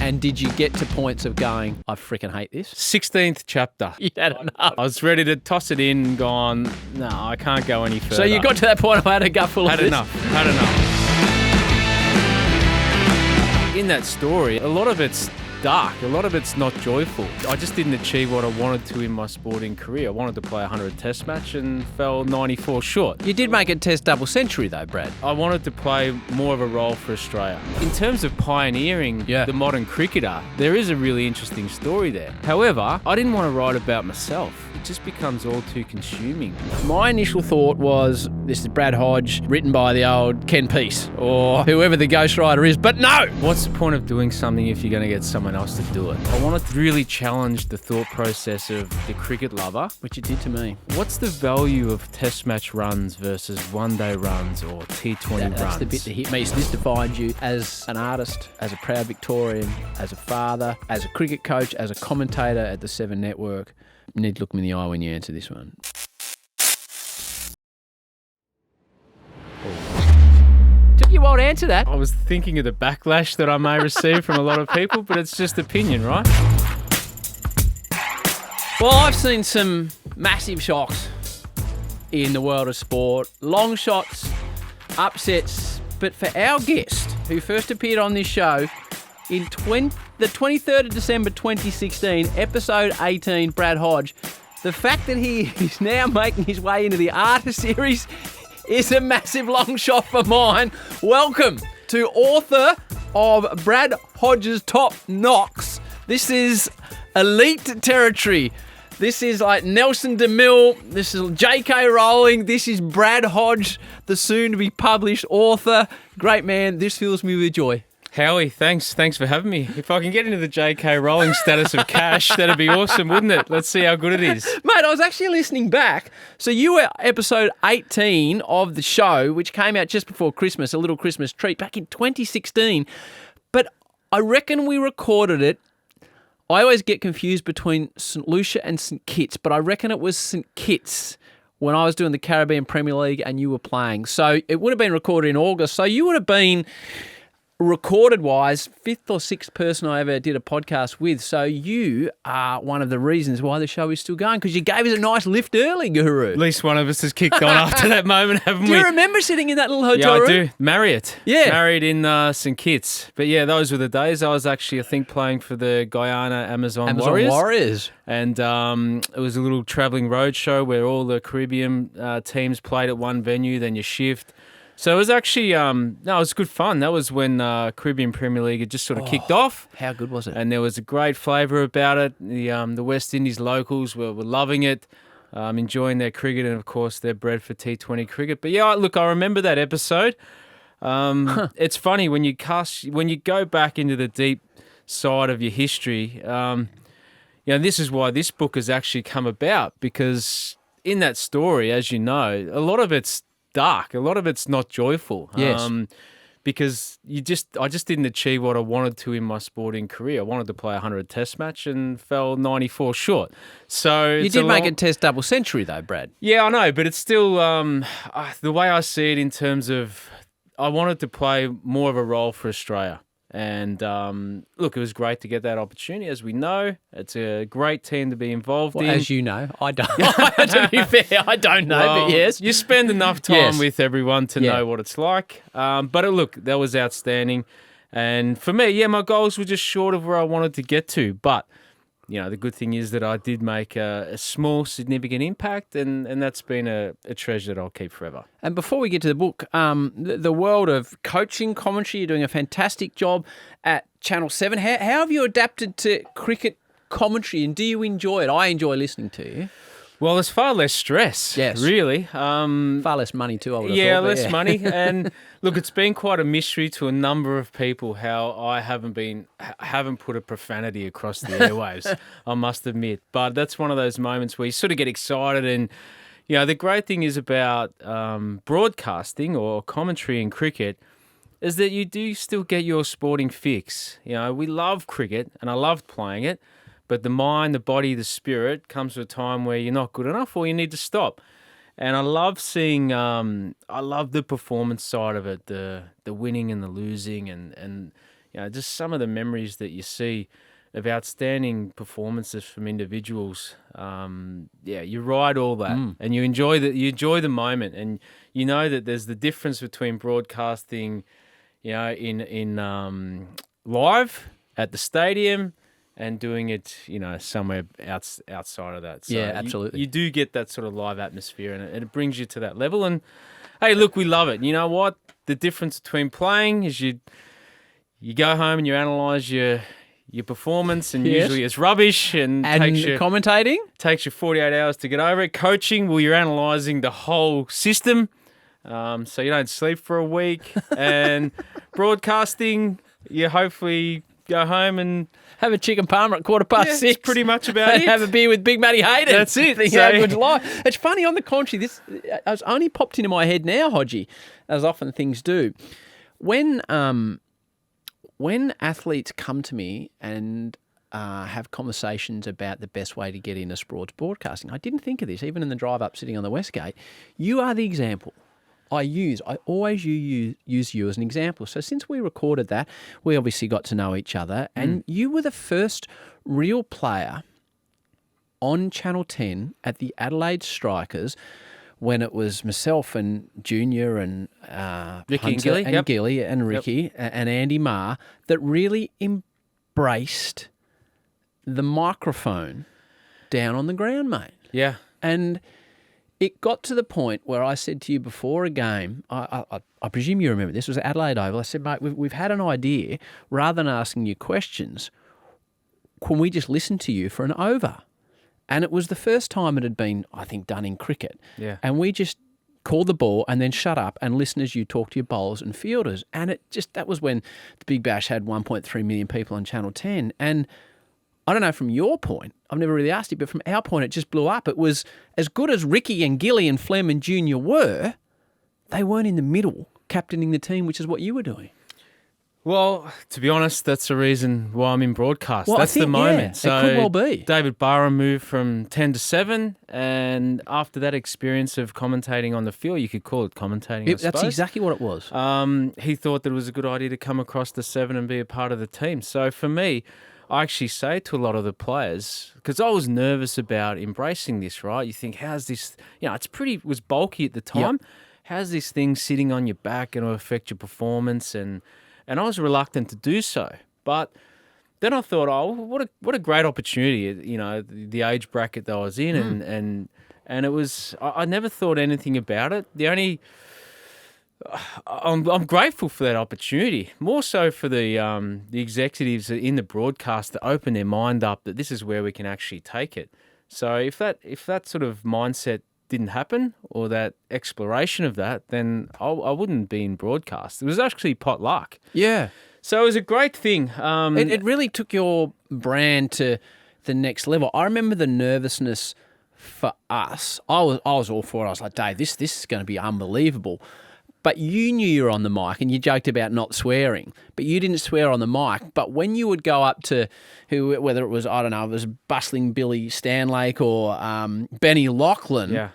And did you get to points of going, I freaking hate this? 16th chapter. You had enough. I was ready to toss it in and gone, no, I can't go any further. So you got to that point, I had a gutful of this. Had enough. In that story, a lot of it's dark. A lot of it's not joyful. I just didn't achieve what I wanted to in my sporting career. I wanted to play a 100 test match and fell 94 short. You did make a test double century though, Brad. I wanted to play more of a role for Australia. In terms of pioneering the modern cricketer, there is a really interesting story there. However, I didn't want to write about myself. It just becomes all too consuming. My initial thought was, this is Brad Hodge, written by the old Ken Peace, or whoever the ghostwriter is, but no! What's the point of doing something if you're going to get someone else to do it? I wanted to really challenge the thought process of the cricket lover. Which you did to me. What's the value of test match runs versus one-day runs or T20 runs? That's the bit that hit me. So this defines you as an artist, as a proud Victorian, as a father, as a cricket coach, as a commentator at the Seven Network. You need to look me in the eye when you answer this one. Took you a while to answer that. I was thinking of the backlash that I may receive from a lot of people, but it's just opinion, right? Well, I've seen some massive shocks in the world of sport. Long shots, upsets. But for our guest, who first appeared on this show in the 23rd of December 2016, episode 18, Brad Hodge, the fact that he is now making his way into the artist series is a massive long shot for mine. Welcome to author of Brad Hodge's Top Knocks. This is elite territory. This is like Nelson DeMille. This is J.K. Rowling. This is Brad Hodge, the soon-to-be published author. Great man. This fills me with joy. Howie, thanks for having me. If I can get into the J.K. Rowling status of cash, that'd be awesome, wouldn't it? Let's see how good it is. Mate, I was actually listening back. So you were episode 18 of the show, which came out just before Christmas, a little Christmas treat, back in 2016. But I reckon we recorded it. I always get confused between St. Lucia and St. Kitts, but I reckon it was St. Kitts when I was doing the Caribbean Premier League and you were playing. So it would have been recorded in August. So you would have been, recorded-wise, fifth or sixth person I ever did a podcast with. So you are one of the reasons why the show is still going, because you gave us a nice lift early, Guru. At least one of us has kicked on after that moment, haven't we? Do you remember sitting in that little hotel room? Yeah, I do. Marriott. Yeah. Married in St. Kitts. But yeah, those were the days. I was actually, I think, playing for the Guyana Amazon Warriors. And it was a little travelling road show where all the Caribbean teams played at one venue, then you shift. So it was actually, it was good fun. That was when Caribbean Premier League had just sort of kicked off. How good was it? And there was a great flavour about it. The West Indies locals were loving it, enjoying their cricket, and of course they're bred for T20 cricket. But yeah, look, I remember that episode. It's funny when you go back into the deep side of your history. This is why this book has actually come about, because in that story, as you know, a lot of it's dark. A lot of it's not joyful. Yes. Because I just didn't achieve what I wanted to in my sporting career. I wanted to play a 100 test match and fell 94 short. So you did make a test double century though, Brad. Yeah, I know, but it's still the way I see it in terms of I wanted to play more of a role for Australia. And look, it was great to get that opportunity. As we know, it's a great team to be involved in. As you know, I don't. To be fair, I don't know, but yes. You spend enough time with everyone to know what it's like. But look, that was outstanding. And for me, my goals were just short of where I wanted to get to. But, the good thing is that I did make a small, significant impact, and that's been a treasure that I'll keep forever. And before we get to the book, the world of coaching commentary, you're doing a fantastic job at Channel 7. How have you adapted to cricket commentary, and do you enjoy it? I enjoy listening to you. Well, there's far less stress, really. Far less money too, I would have thought. Yeah, less money. And look, it's been quite a mystery to a number of people how I haven't put a profanity across the airwaves, I must admit. But that's one of those moments where you sort of get excited. And, the great thing is about broadcasting or commentary in cricket is that you do still get your sporting fix. We love cricket and I loved playing it. But the mind, the body, the spirit comes to a time where you're not good enough or you need to stop. And I love seeing, I love the performance side of it, the winning and the losing and just some of the memories that you see of outstanding performances from individuals. You ride all that, and you enjoy the moment, and you know that there's the difference between broadcasting, in live at the stadium and doing it, somewhere outside of that. So Yeah, absolutely. You do get that sort of live atmosphere, and it brings you to that level. And hey, look, we love it. You know what? The difference between playing is you go home and you analyse your performance, and usually it's rubbish, and commentating takes you 48 hours to get over it. Coaching, well, you're analysing the whole system, so you don't sleep for a week. And broadcasting, you hopefully go home and have a chicken parma at 6:15. That's pretty much about it. Have a beer with Big Matty Hayden. That's it. It's funny, on the contrary, this has only popped into my head now, Hodgey, as often things do. When athletes come to me and have conversations about the best way to get into sports broadcasting, I didn't think of this, even in the drive up sitting on the Westgate. You are the example I always use you as an example. So since we recorded that, we obviously got to know each other, and you were the first real player on Channel 10 at the Adelaide Strikers when it was myself and Junior and Ricky Hunter and Gilly, and Gilly and Ricky and Andy Marr that really embraced the microphone down on the ground, mate. Yeah. And it got to the point where I said to you before a game, I presume you remember, this was Adelaide Oval. I said, mate, we've had an idea. Rather than asking you questions, can we just listen to you for an over? And it was the first time it had been, I think, done in cricket. Yeah. And we just called the ball and then shut up and listen as you talk to your bowlers and fielders. And that was when the Big Bash had 1.3 million people on Channel 10. And I don't know from your point, I've never really asked you, but from our point, it just blew up. It was as good as Ricky and Gilly and Flem and Junior were, they weren't in the middle captaining the team, which is what you were doing. Well, to be honest, that's the reason why I'm in broadcast. Well, that's the moment. Yeah, it could well be. David Barham moved from 10 to 7, and after that experience of commentating on the field, you could call it commentating, I That's suppose. exactly what it was. He thought that it was a good idea to come across the 7 and be a part of the team. So for me, I actually say to a lot of the players, because I was nervous about embracing this, right? You think, how's this, it was bulky at the time. Yep. How's this thing sitting on your back going to affect your performance? And I was reluctant to do so. But then I thought, what a great opportunity, the age bracket that I was in. And it was, I never thought anything about it. I'm grateful for that opportunity, more so for the executives in the broadcast to open their mind up that this is where we can actually take it. So if that sort of mindset didn't happen, or that exploration of that, then I wouldn't be in broadcast. It was actually pot luck. Yeah. So it was a great thing. It really took your brand to the next level. I remember the nervousness for us. I was all for it. I was like, Dave, this is going to be unbelievable. But you knew you were on the mic, and you joked about not swearing, but you didn't swear on the mic. But when you would go up to whether it was, I don't know, it was bustling Billy Stanlake or Benny Lachlan,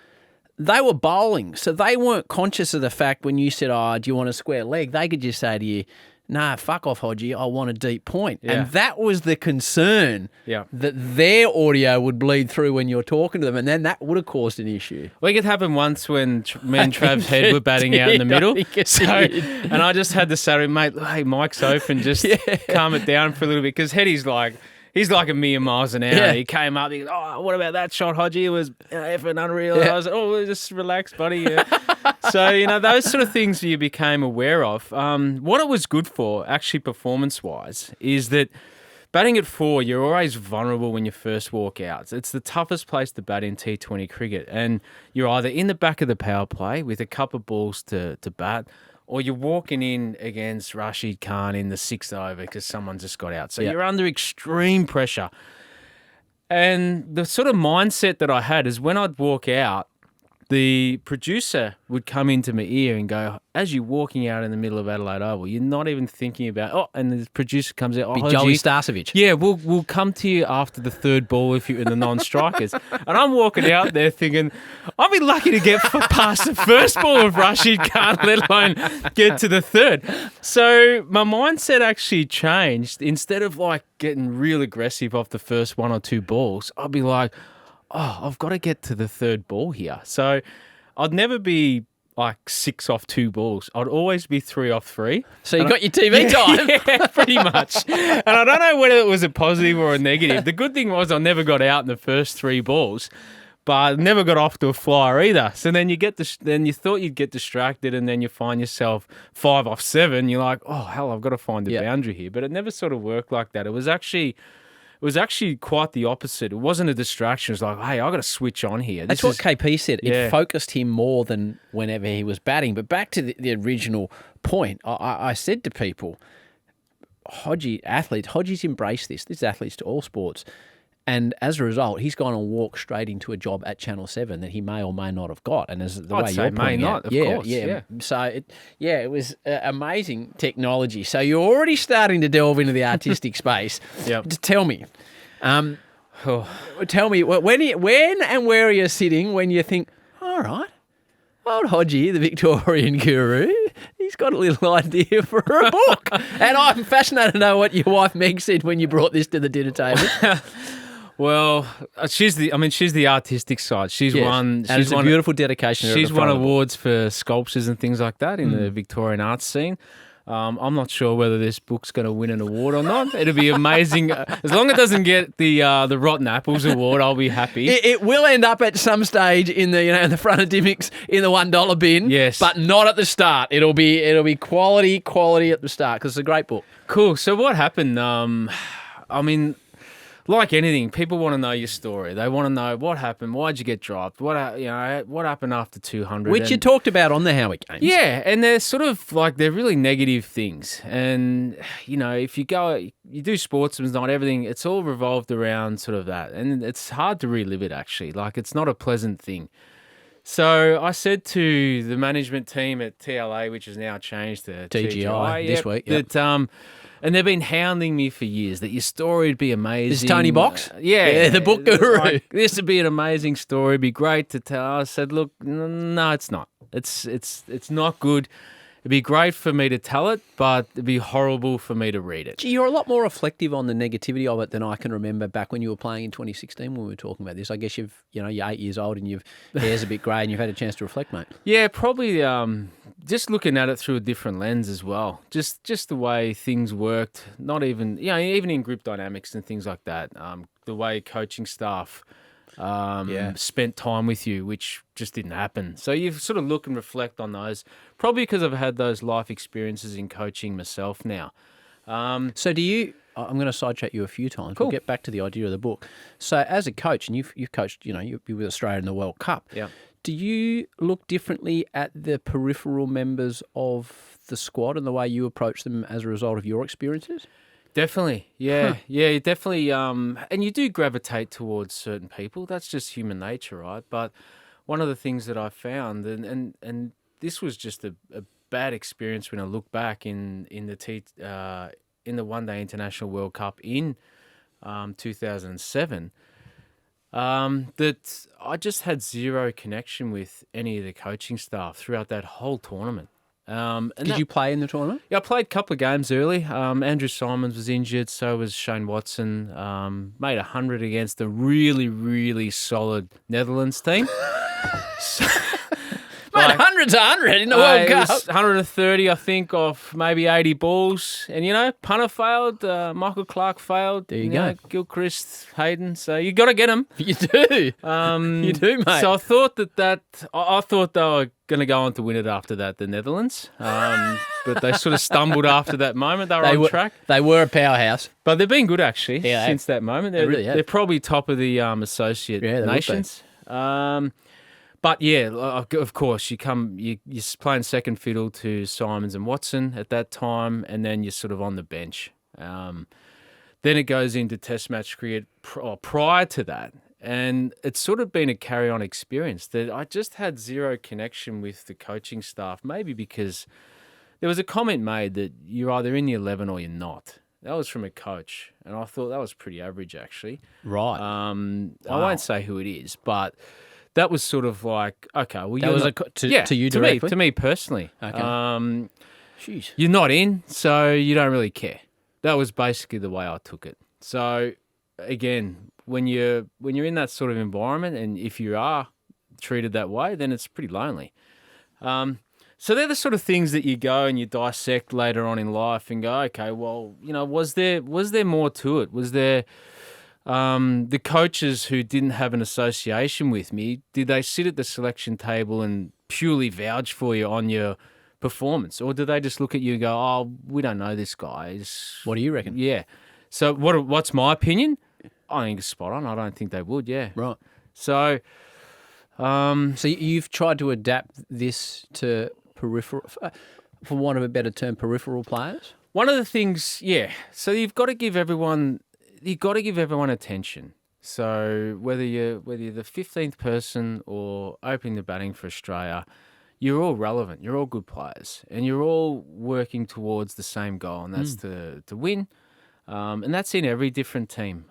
they were bowling. So they weren't conscious of the fact when you said, do you want a square leg? They could just say to you, nah, fuck off, Hodgey, I want a deep point. Yeah. And that was the concern, that their audio would bleed through when you're talking to them, and then that would have caused an issue. Well, it happened once when me and Trav's head were batting out in the middle. And I just had to say, mate, hey, mic's open, just calm it down for a little bit, because Headie's he's like a million miles an hour. Yeah. He came up, he goes, what about that shot, Hodgey? It was effing unreal. Yeah. I was like, just relax, buddy. Yeah. So, those sort of things you became aware of. What it was good for, actually performance-wise, is that batting at 4, you're always vulnerable when you first walk out. It's the toughest place to bat in T20 cricket. And you're either in the back of the power play with a couple of balls to bat, or you're walking in against Rashid Khan in the 6th over because someone just got out. So you're under extreme pressure. And the sort of mindset that I had is when I'd walk out, the producer would come into my ear and go, as you're walking out in the middle of Adelaide Oval, you're not even thinking about, and the producer comes out, Be Joey Starcevich. yeah, we'll come to you after the third ball if you're in the non-strikers. And I'm walking out there thinking, I'll be lucky to get past the first ball of Rashid Khan, let alone get to the third. So my mindset actually changed. Instead of like getting real aggressive off the first one or two balls, I'd be like, I've got to get to the third ball here. So I'd never be like 6 off 2 balls. I'd always be 3 off 3. So you got your TV time. Yeah, pretty much. And I don't know whether it was a positive or a negative. The good thing was I never got out in the first 3 balls, but I never got off to a flyer either. So then then you thought you'd get distracted, and then you find yourself 5 off 7. You're like, oh hell, I've got to find the boundary here. But it never sort of worked like that. It was actually quite the opposite. It wasn't a distraction. It was like, hey, I've got to switch on here. That's what KP said. It focused him more than whenever he was batting. But back to the original point, I said to people, Hodgey's embraced this. This is athletes to all sports. And as a result, he's gone and walked straight into a job at Channel 7 that he may or may not have got. And as the I'd way say you're may pointing not, out, of course. Yeah. So, it was amazing technology. So you're already starting to delve into the artistic space. Yep. Just tell me. Tell me, when and where are you sitting when you think, all right, old Hodgey, the Victorian guru, he's got a little idea for a book. And I'm fascinated to know what your wife Meg said when you brought this to the dinner table. Well, she's the artistic side. She's won. And it's a beautiful dedication. She's won awards for sculptures and things like that in the Victorian art scene. I'm not sure whether this book's going to win an award or not. It'll be amazing. As long as it doesn't get the Rotten Apples Award, I'll be happy. It will end up at some stage in the in the front of Dimmock's in the $1 bin. Yes, but not at the start. It'll be quality at the start because it's a great book. Cool. So what happened? Like anything, people want to know your story. They want to know what happened. Why'd you get dropped? What happened after 200? Which you talked about on the Howie Games. Yeah, and they're sort of like they're really negative things. And if you do sportsman's night, everything it's all revolved around sort of that, and it's hard to relive it actually. Like it's not a pleasant thing. So I said to the management team at TLA, which has now changed to TGI this week, that and they've been hounding me for years that your story would be amazing. This is Tony Box? Yeah, the book guru. Like, this would be an amazing story. It'd be great to tell. I said, look, no, it's not. It's not good. It'd be great for me to tell it, but it'd be horrible for me to read it. Gee, you're a lot more reflective on the negativity of it than I can remember back when you were playing in 2016 when we were talking about this. I guess you're 8 years old and your hair's a bit grey and you've had a chance to reflect, mate. Yeah, probably just looking at it through a different lens as well. Just the way things worked, not even, even in group dynamics and things like that. The way coaching staff spent time with you, which just didn't happen. So you sort of look and reflect on those, probably because I've had those life experiences in coaching myself now. So do you, I'm going to sidetrack you a few times. Cool. We'll get back to the idea of the book. So as a coach, and you've coached, you're with Australia in the World Cup. Yeah. Do you look differently at the peripheral members of the squad and the way you approach them as a result of your experiences? Definitely, yeah, yeah, definitely. And you do gravitate towards certain people. That's just human nature, right? But one of the things that I found, and this was just a bad experience when I look back in the One Day International World Cup in 2007, that I just had zero connection with any of the coaching staff throughout that whole tournament. Did you play in the tournament? Yeah, I played a couple of games early. Andrew Simons was injured, so was Shane Watson. Made 100 against a really, really solid Netherlands team. Mate, 100's 100 in the World Cup. It was 130, I think, off maybe 80 balls. And, punter failed, Michael Clark failed. There you go. Gilchrist, Hayden. So you got to get them. You do. You do, mate. So I thought I thought they were going to go on to win it after that, the Netherlands. But they sort of stumbled after that moment. They were on track. They were a powerhouse. But they've been good, actually, since that moment. They're probably top of the associate nations. But yeah, of course, you're playing second fiddle to Simons and Watson at that time, and then you're sort of on the bench. Then it goes into Test match cricket prior to that, And it's sort of been a carry-on experience that I just had zero connection with the coaching staff, maybe because there was a comment made that you're either in the 11 or you're not. That was from a coach, and I thought that was pretty average, actually. Right. I Wow. won't say who it is, but that was sort of like, okay, well, That you're was not, to you directly? to me personally. Okay. Jeez. You're not in, so you don't really care. That was basically the way I took it. So again, when you're in that sort of environment, and if you are treated that way, then it's pretty lonely. So they're the sort of things that you go and you dissect later on in life and go, okay, well, was there more to it? Was there the coaches who didn't have an association with me, did they sit at the selection table and purely vouch for you on your performance? Or do they just look at you and go, oh, we don't know this guy? What do you reckon? Yeah. So what's my opinion? I think it's spot on. I don't think they would, yeah. Right. So So you've tried to adapt this to peripheral, for want of a better term, peripheral players? one of the things, yeah. So you've got to give everyone attention. So whether you're the 15th person or opening the batting for Australia, you're all relevant. You're all good players, and you're all working towards the same goal, and that's to win. And that's in every different team.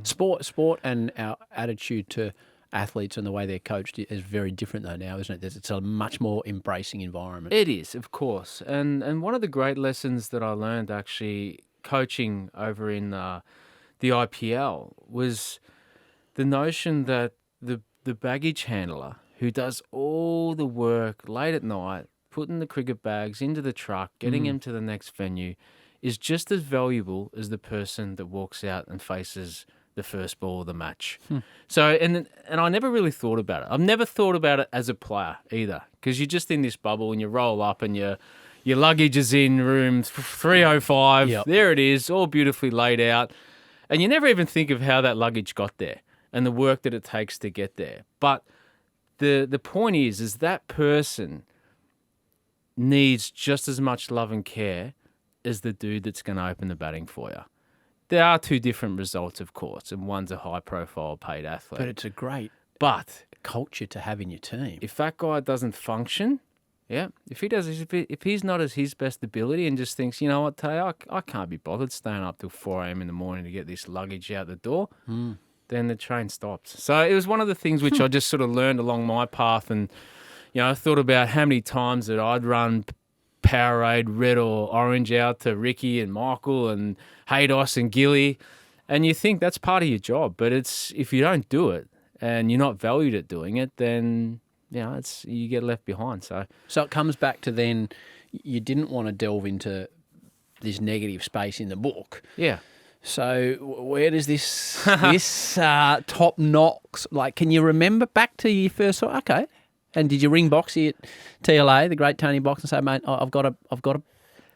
Sport and our attitude to athletes and the way they're coached is very different though now, isn't it? It's a much more embracing environment. It is, of course. And one of the great lessons that I learned actually coaching over in the IPL was the notion that the baggage handler who does all the work late at night, putting the cricket bags into the truck, getting them to the next venue, is just as valuable as the person that walks out and faces the first ball of the match. So, and I never really thought about it. I've never thought about it as a player either, because you're just in this bubble and you roll up and your luggage is in room 305. Yep. There it is, all beautifully laid out. And you never even think of how that luggage got there and the work that it takes to get there. But the point is that person needs just as much love and care as the dude that's going to open the batting for you. There are two different results, of course, and one's a high-profile paid athlete. But it's a great But culture to have in your team. if that guy doesn't function, if he's not at his best ability and just thinks, you know what, Tay, I can't be bothered staying up till 4 a.m. in the morning to get this luggage out the door, then the train stops. So it was one of the things which I just sort of learned along my path, and I thought about how many times that I'd run Powerade red or orange out to Ricky and Michael and Haydos and Gilly, and you think that's part of your job, but it's if you don't do it and you're not valued at doing it, then you get left behind. So it comes back to then you didn't want to delve into this negative space in the book. yeah. So where does this top knocks, like, can you remember back to your first? Okay, and did you ring Boxy at TLA, the great Tony Box, and say, mate, I've got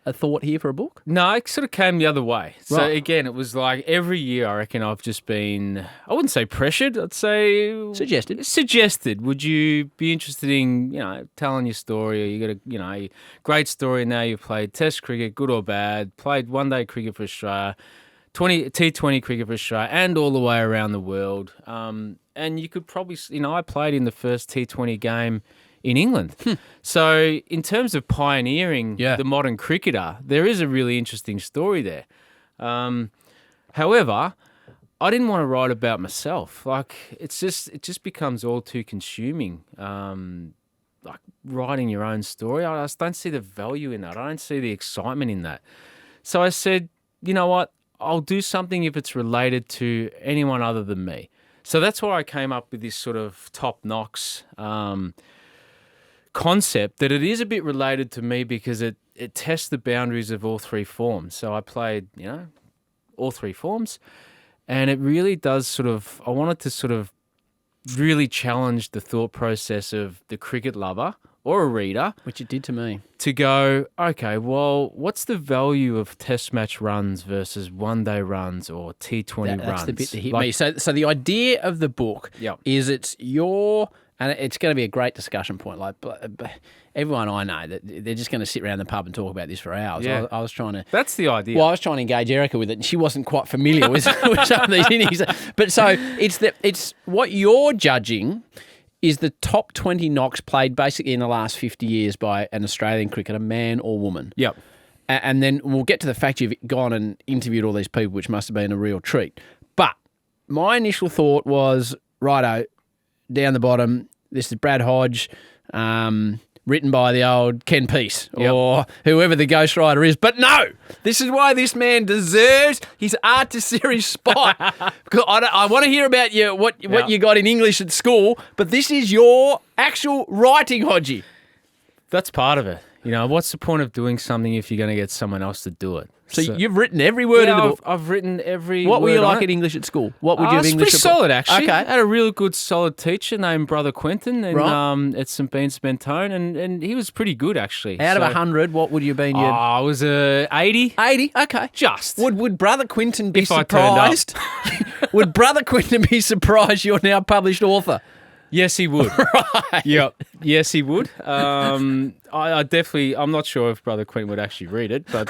a thought here for a book? No, it sort of came the other way. So Right. again, it was like every year I reckon I've just been, I wouldn't say pressured, I'd say Suggested. Would you be interested in, telling your story? Or you got a, great story now. You've played Test cricket, good or bad, played one-day cricket for Australia, T20 cricket for Australia, and all the way around the world. And you could probably, I played in the first T20 game in England. So in terms of pioneering the modern cricketer, there is a really interesting story there. However, I didn't want to write about myself. Like it just becomes all too consuming. Like writing your own story, I just don't see the value in that. I don't see the excitement in that. So I said, you know what? I'll do something if it's related to anyone other than me. So that's why I came up with this sort of top knocks concept, that it is a bit related to me because it tests the boundaries of all three forms. So I played, all three forms, and it really does I wanted to sort of really challenge the thought process of the cricket lover or a reader. Which it did to me. To go, okay, well, what's the value of test match runs versus one-day runs or T20 runs? That's the bit that hit me. So the idea of the book is it's your And it's going to be a great discussion point. Like everyone I know, that they're just going to sit around the pub and talk about this for hours. Yeah. I was trying to. That's the idea. Well, I was trying to engage Erica with it, and she wasn't quite familiar with, with some of these innings. But so it's what you're judging is the top 20 knocks played basically in the last 50 years by an Australian cricketer, man or woman. Yep. And then we'll get to the fact you've gone and interviewed all these people, which must have been a real treat. But my initial thought was, righto, down the bottom, this is Brad Hodge, written by the old Ken Peace or whoever the ghostwriter is. But no, this is why this man deserves his artist series spot. Because I want to hear about what you got in English at school, but this is your actual writing, Hodgey. That's part of it. You know, what's the point of doing something if you're going to get someone else to do it? So you've written every word in the book. I've written every What word were you like on in it. English at school? What would you have It's English pretty at solid, actually. Okay. I had a real good, solid teacher named Brother Quentin at St. Bean's Mentone, and he was pretty good, actually. Out of 100, what would you have been? I was a 80. 80? Okay. Just. Would Brother Quentin be If I turned up. surprised? Would Brother Quentin be surprised you're now a published author? Yes, he would. Right. Yep. Yes, he would. I definitely. I'm not sure if Brother Quentin would actually read it, but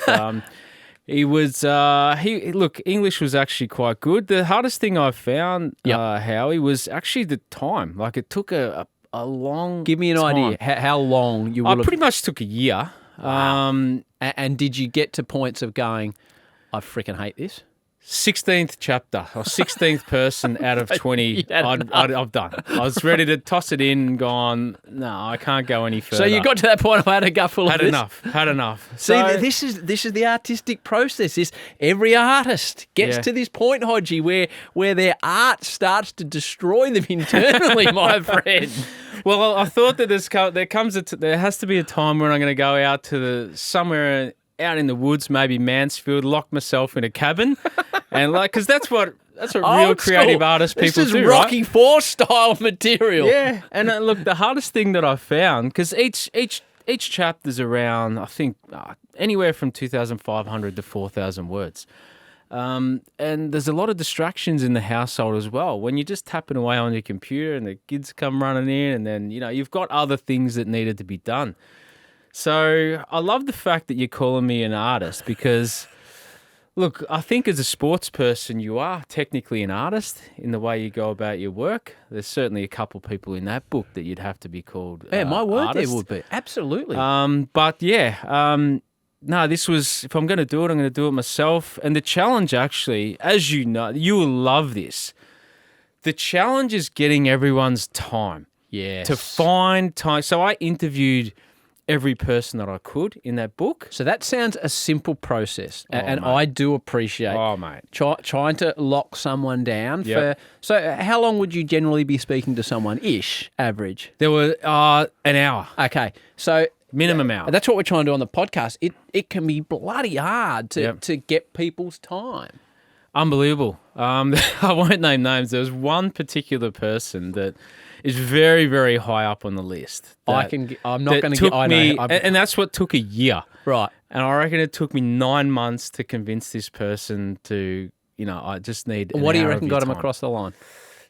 he was. Look, English was actually quite good. The hardest thing I found, Howie, was actually the time. Like it took a long. Give me an idea how long you would I have. pretty much took a year. Wow. And did you get to points of going, I freaking hate this? 16th chapter or 16th person out of 20 I've done. I was ready to toss it in and gone, no, I can't go any further. So you got to that point, I had a gutful of this. Had enough. See, this is the artistic process. Every artist gets to this point, Hodgey, where their art starts to destroy them internally, my friend. Well, I thought that there has to be a time when I'm going to go out to somewhere out in the woods, maybe Mansfield, lock myself in a cabin, and because that's what real creative artists people do. This is Rocky IV style material. Yeah, and look, the hardest thing that I found, because each chapter's around, I think, anywhere from 2,500 to 4,000 words. And there's a lot of distractions in the household as well. When you're just tapping away on your computer and the kids come running in, and then you've got other things that needed to be done. So I love the fact that you're calling me an artist because, look, I think as a sports person, you are technically an artist in the way you go about your work. There's certainly a couple people in that book that you'd have to be called my word artist. there would be. Absolutely. No, this was, if I'm going to do it, I'm going to do it myself. And the challenge actually, as you know, you will love this. The challenge is getting everyone's time. Yes. To find time. So I interviewed every person that I could in that book. So that sounds a simple process, and mate. I do appreciate trying to lock someone down. Yep. So how long would you generally be speaking to someone, average? There were an hour. Okay, so minimum hour. That's what we're trying to do on the podcast. It can be bloody hard to get people's time. Unbelievable. I won't name names. There was one particular person that is very, very high up on the list. I'm not going to get. And that's what took a year. Right. And I reckon it took me 9 months to convince this person to, I just need. What do you reckon got them across the line?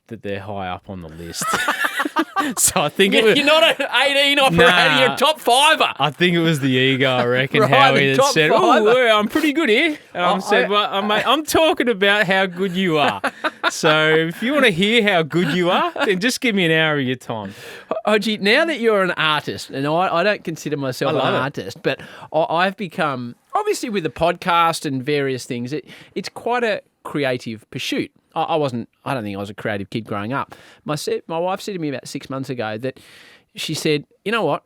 That they're high up on the list. So I think it was. You're not an 18 operator, you're a top fiver. I think it was the ego, I reckon, Right, Howie, the that top said, fiver. I'm pretty good here. And I said, well, mate, I'm talking about how good you are. So if you want to hear how good you are, then just give me an hour of your time. Hodgey, now that you're an artist, and I don't consider myself an artist, but I've become, obviously with the podcast and various things, it's quite a creative pursuit. I don't think I was a creative kid growing up. My wife said to me about 6 months ago that she said, you know what,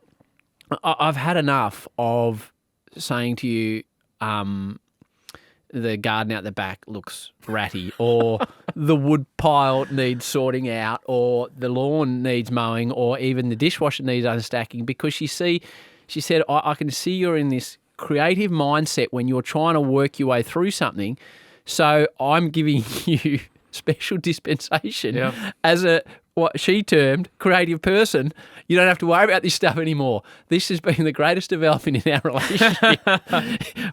I've had enough of saying to you, the garden out the back looks ratty, or the wood pile needs sorting out, or the lawn needs mowing, or even the dishwasher needs unstacking, because she said, I can see you're in this creative mindset when you're trying to work your way through something. So I'm giving you special dispensation as what she termed creative person, you don't have to worry about this stuff anymore. This has been the greatest development in our relationship,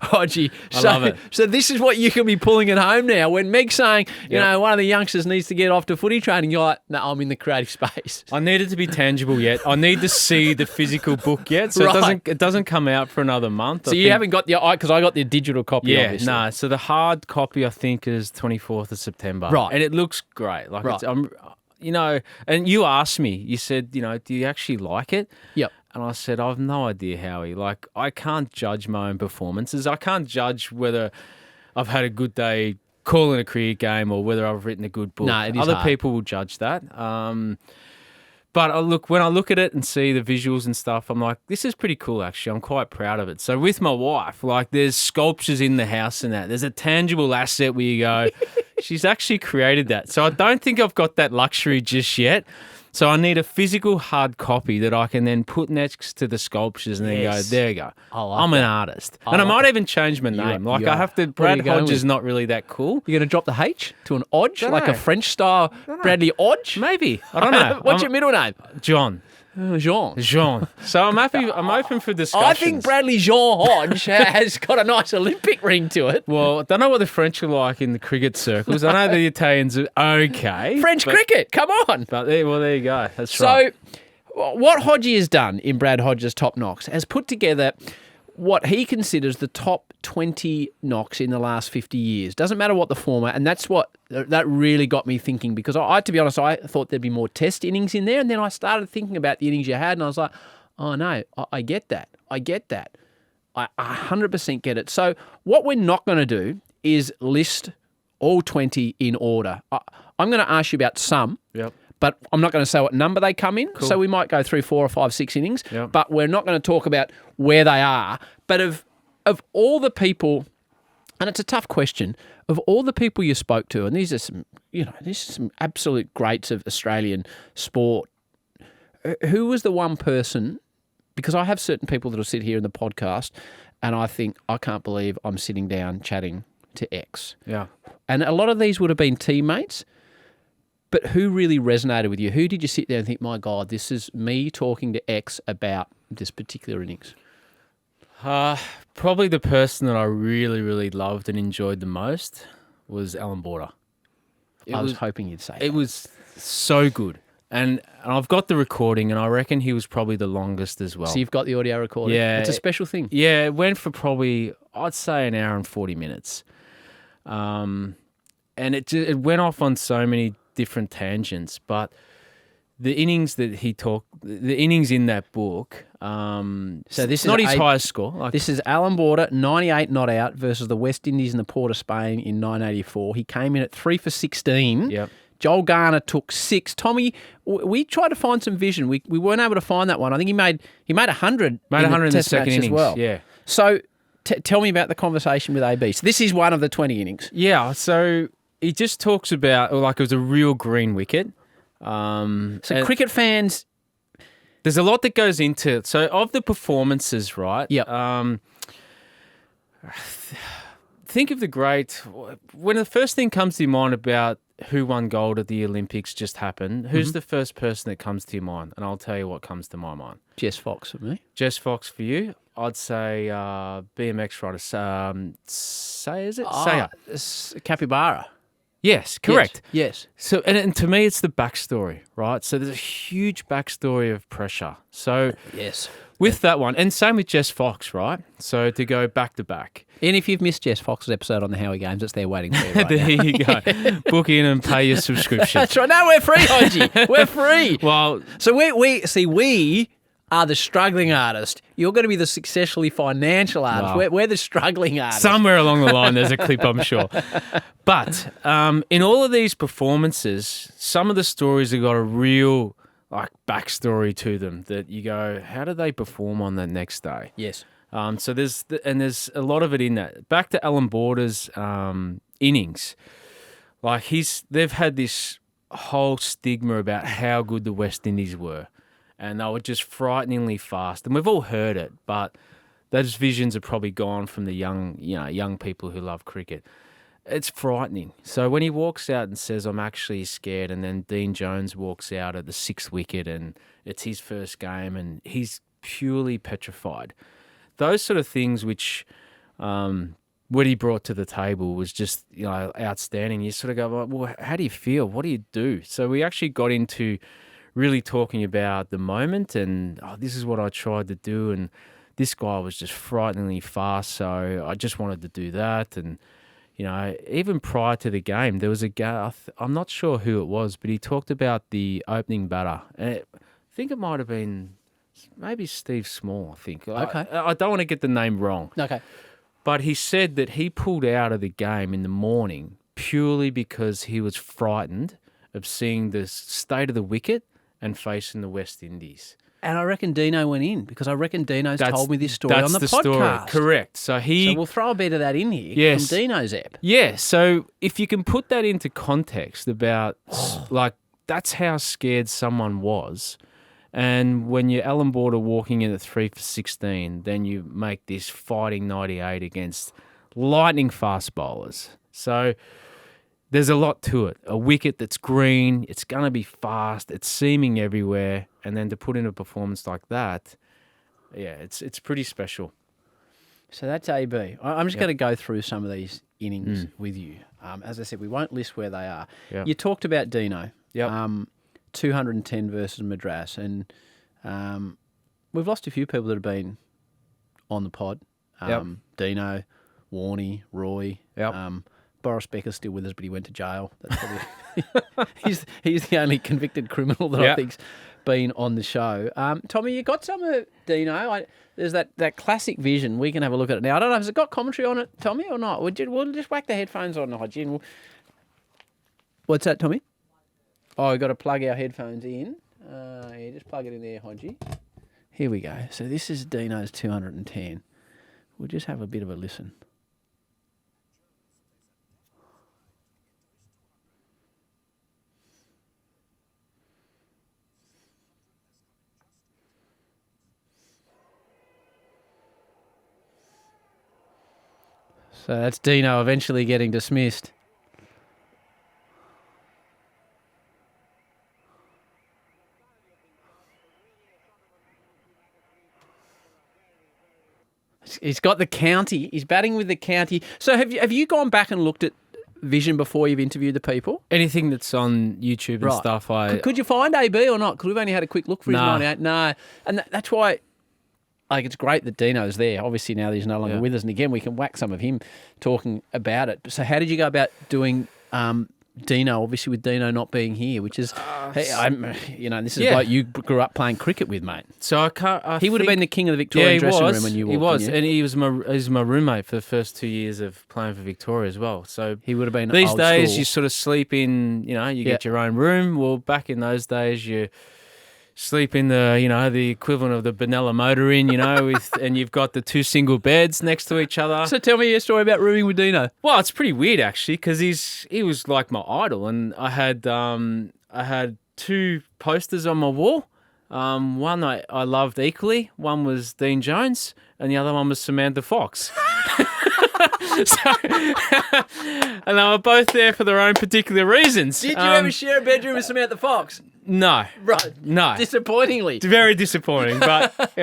Hodgey. I love it. So this is what you can be pulling at home now. When Meg's saying, you know, one of the youngsters needs to get off to footy training, you're like, no, I'm in the creative space. I need it to be tangible yet. I need to see the physical book yet. So it doesn't come out for another month. So you haven't got because I got the digital copy. Yeah, obviously. no. So the hard copy I think is 24th of September. Right, and it looks great. Like right. You know, and you asked me, you said, you know, do you actually like it? Yep. And I said, I've no idea, Howie. Like, I can't judge my own performances. I can't judge whether I've had a good day calling a cricket game or whether I've written a good book. No, it is Other hard. people will judge that. But when I look at it and see the visuals and stuff, I'm like, this is pretty cool, actually. I'm quite proud of it. So with my wife, like, there's sculptures in the house and that. There's a tangible asset where you go, she's actually created that. So I don't think I've got that luxury just yet. So I need a physical hard copy that I can then put next to the sculptures and then go, there you go. I'm an artist. And I might even change my name. Like, I have to, Brad Hodge is not really that cool. You're going to drop the H to an Hodge, like a French-style Bradley Hodge? Maybe. I don't know. What's your middle name? John. Jean. So I'm happy. I'm open for discussions. I think Bradley Jean Hodge has got a nice Olympic ring to it. Well, I don't know what the French are like in the cricket circles. I know the Italians are okay. French cricket, come on. But there you go. That's right. So what Hodgey has done in Brad Hodge's Top Knocks has put together what he considers the top 20 knocks in the last 50 years. Doesn't matter what the format, and that really got me thinking, because I to be honest, I thought there'd be more test innings in there, and then I started thinking about the innings you had, and I was like, oh no, I get that. I 100% get it. So what we're not going to do is list all 20 in order. I'm going to ask you about some. Yep. But I'm not going to say what number they come in. Cool. So we might go through 4 or 5, 6 innings. Yep. But we're not going to talk about where they are. But of all the people, and it's a tough question, of all the people you spoke to, and these are some absolute greats of Australian sport, who was the one person, because I have certain people that will sit here in the podcast and I think, I can't believe I'm sitting down chatting to X. Yeah. And a lot of these would have been teammates. But who really resonated with you? Who did you sit there and think, my God, this is me talking to X about this particular innings? Probably the person that I really, really loved and enjoyed the most was Alan Border. I was hoping you'd say that. It was so good. And I've got the recording, and I reckon he was probably the longest as well. So you've got the audio recording? Yeah. It's a special thing. Yeah, it went for probably, I'd say, an hour and 40 minutes. And it went off on so many different tangents, but the innings that the innings in that book, so this is not his highest score. This is Alan Border, 98 not out versus the West Indies and the Port of Spain in 1984. He came in at 3 for 16. Yep. Joel Garner took 6. Tommy, we tried to find some vision. We weren't able to find that one. I think he made 100. Made 100 in the second innings as well. Yeah. So tell me about the conversation with AB. So this is one of the 20 innings. Yeah. So he just talks about, like, it was a real green wicket. Cricket fans, there's a lot that goes into it. So of the performances, right? Yeah. Think of the great. When the first thing comes to your mind about who won gold at the Olympics just happened, who's the first person that comes to your mind? And I'll tell you what comes to my mind. Jess Fox for me. Jess Fox for you. I'd say BMX rider. Saya. Capybara. Yes, correct. Yes. So, and to me, it's the backstory, right? So there's a huge backstory of pressure. So yes, with that one, and same with Jess Fox, right? So to go back to back. And if you've missed Jess Fox's episode on the Howie Games, it's there waiting for you right there now. You go. Book in and pay your subscription. That's right. No, we're free, Hodgey. We're free. Well, so we are the struggling artist. You're going to be the successfully financial artist. Wow. We're the struggling artist. Somewhere along the line, there's a clip, I'm sure. But in all of these performances, some of the stories have got a real backstory to them that you go, how did they perform on the next day? Yes. So there's a lot of it in that. Back to Alan Border's innings, they've had this whole stigma about how good the West Indies were. And they were just frighteningly fast. And we've all heard it, but those visions are probably gone from the young people who love cricket. it's frightening. So when he walks out and says, I'm actually scared, and then Dean Jones walks out at the 6th wicket and it's his first game and he's purely petrified. Those sort of things which what he brought to the table was just, outstanding. You sort of go, well, how do you feel? What do you do? So we actually got into really talking about the moment and this is what I tried to do, and this guy was just frighteningly fast, so I just wanted to do that. And even prior to the game, there was a guy, I'm not sure who it was, but he talked about the opening batter. And I think it might have been maybe Steve Small, I think. Okay. I don't want to get the name wrong. Okay. But he said that he pulled out of the game in the morning purely because he was frightened of seeing the state of the wicket and facing the West Indies. And I reckon Dino went in because I reckon Dino's told me this story on the podcast. Story. Correct. So we'll throw a bit of that in here from Dino's app. Yeah. So if you can put that into context about that's how scared someone was. And when you're Alan Border walking in at 3 for 16, then you make this fighting 98 against lightning fast bowlers. So there's a lot to it. A wicket that's green, it's going to be fast, it's seaming everywhere, and then to put in a performance like that, it's pretty special. So that's AB. I'm just going to go through some of these innings with you. As I said, we won't list where they are. Yep. You talked about Dino. Yep. 210 versus Madras, and we've lost a few people that have been on the pod. Dino, Warnie, Roy. Yep. Boris Becker's still with us, but he went to jail. That's probably he's the only convicted criminal that I think's been on the show. Tommy, you got some of Dino. There's that classic vision. We can have a look at it now. I don't know, has it got commentary on it, Tommy, or not? We'll just whack the headphones on, Hodgey. What's that, Tommy? Oh, we've got to plug our headphones in. Just plug it in there, Hodgey. Here we go. So this is Dino's 210. We'll just have a bit of a listen. So that's Dino eventually getting dismissed. He's got the county. He's batting with the county. So have you gone back and looked at vision before you've interviewed the people? Anything that's on YouTube and stuff, Could you find AB or not? Because we've only had a quick look for his 98. No. And that's why it's great that Dino's there. Obviously now that he's no longer with us. And again, we can whack some of him talking about it. So how did you go about doing Dino, obviously with Dino not being here, which is, this is like you grew up playing cricket with, mate. So I can't. He would have been the king of the Victorian dressing room when you walked in. He was, and he was my roommate for the first 2 years of playing for Victoria as well. So he would have been these old days school. you sort of sleep in, you get your own room. Well, back in those days you sleep in the equivalent of the Benalla motor inn, and you've got the two single beds next to each other. So tell me your story about rooming with Dino. Well, it's pretty weird actually, because he was like my idol, and I had two posters on my wall. One I loved equally. One was Dean Jones, and the other one was Samantha Fox. And they were both there for their own particular reasons. Did you ever share a bedroom with Samantha Fox? No. Right. No. Disappointingly. Very disappointing, but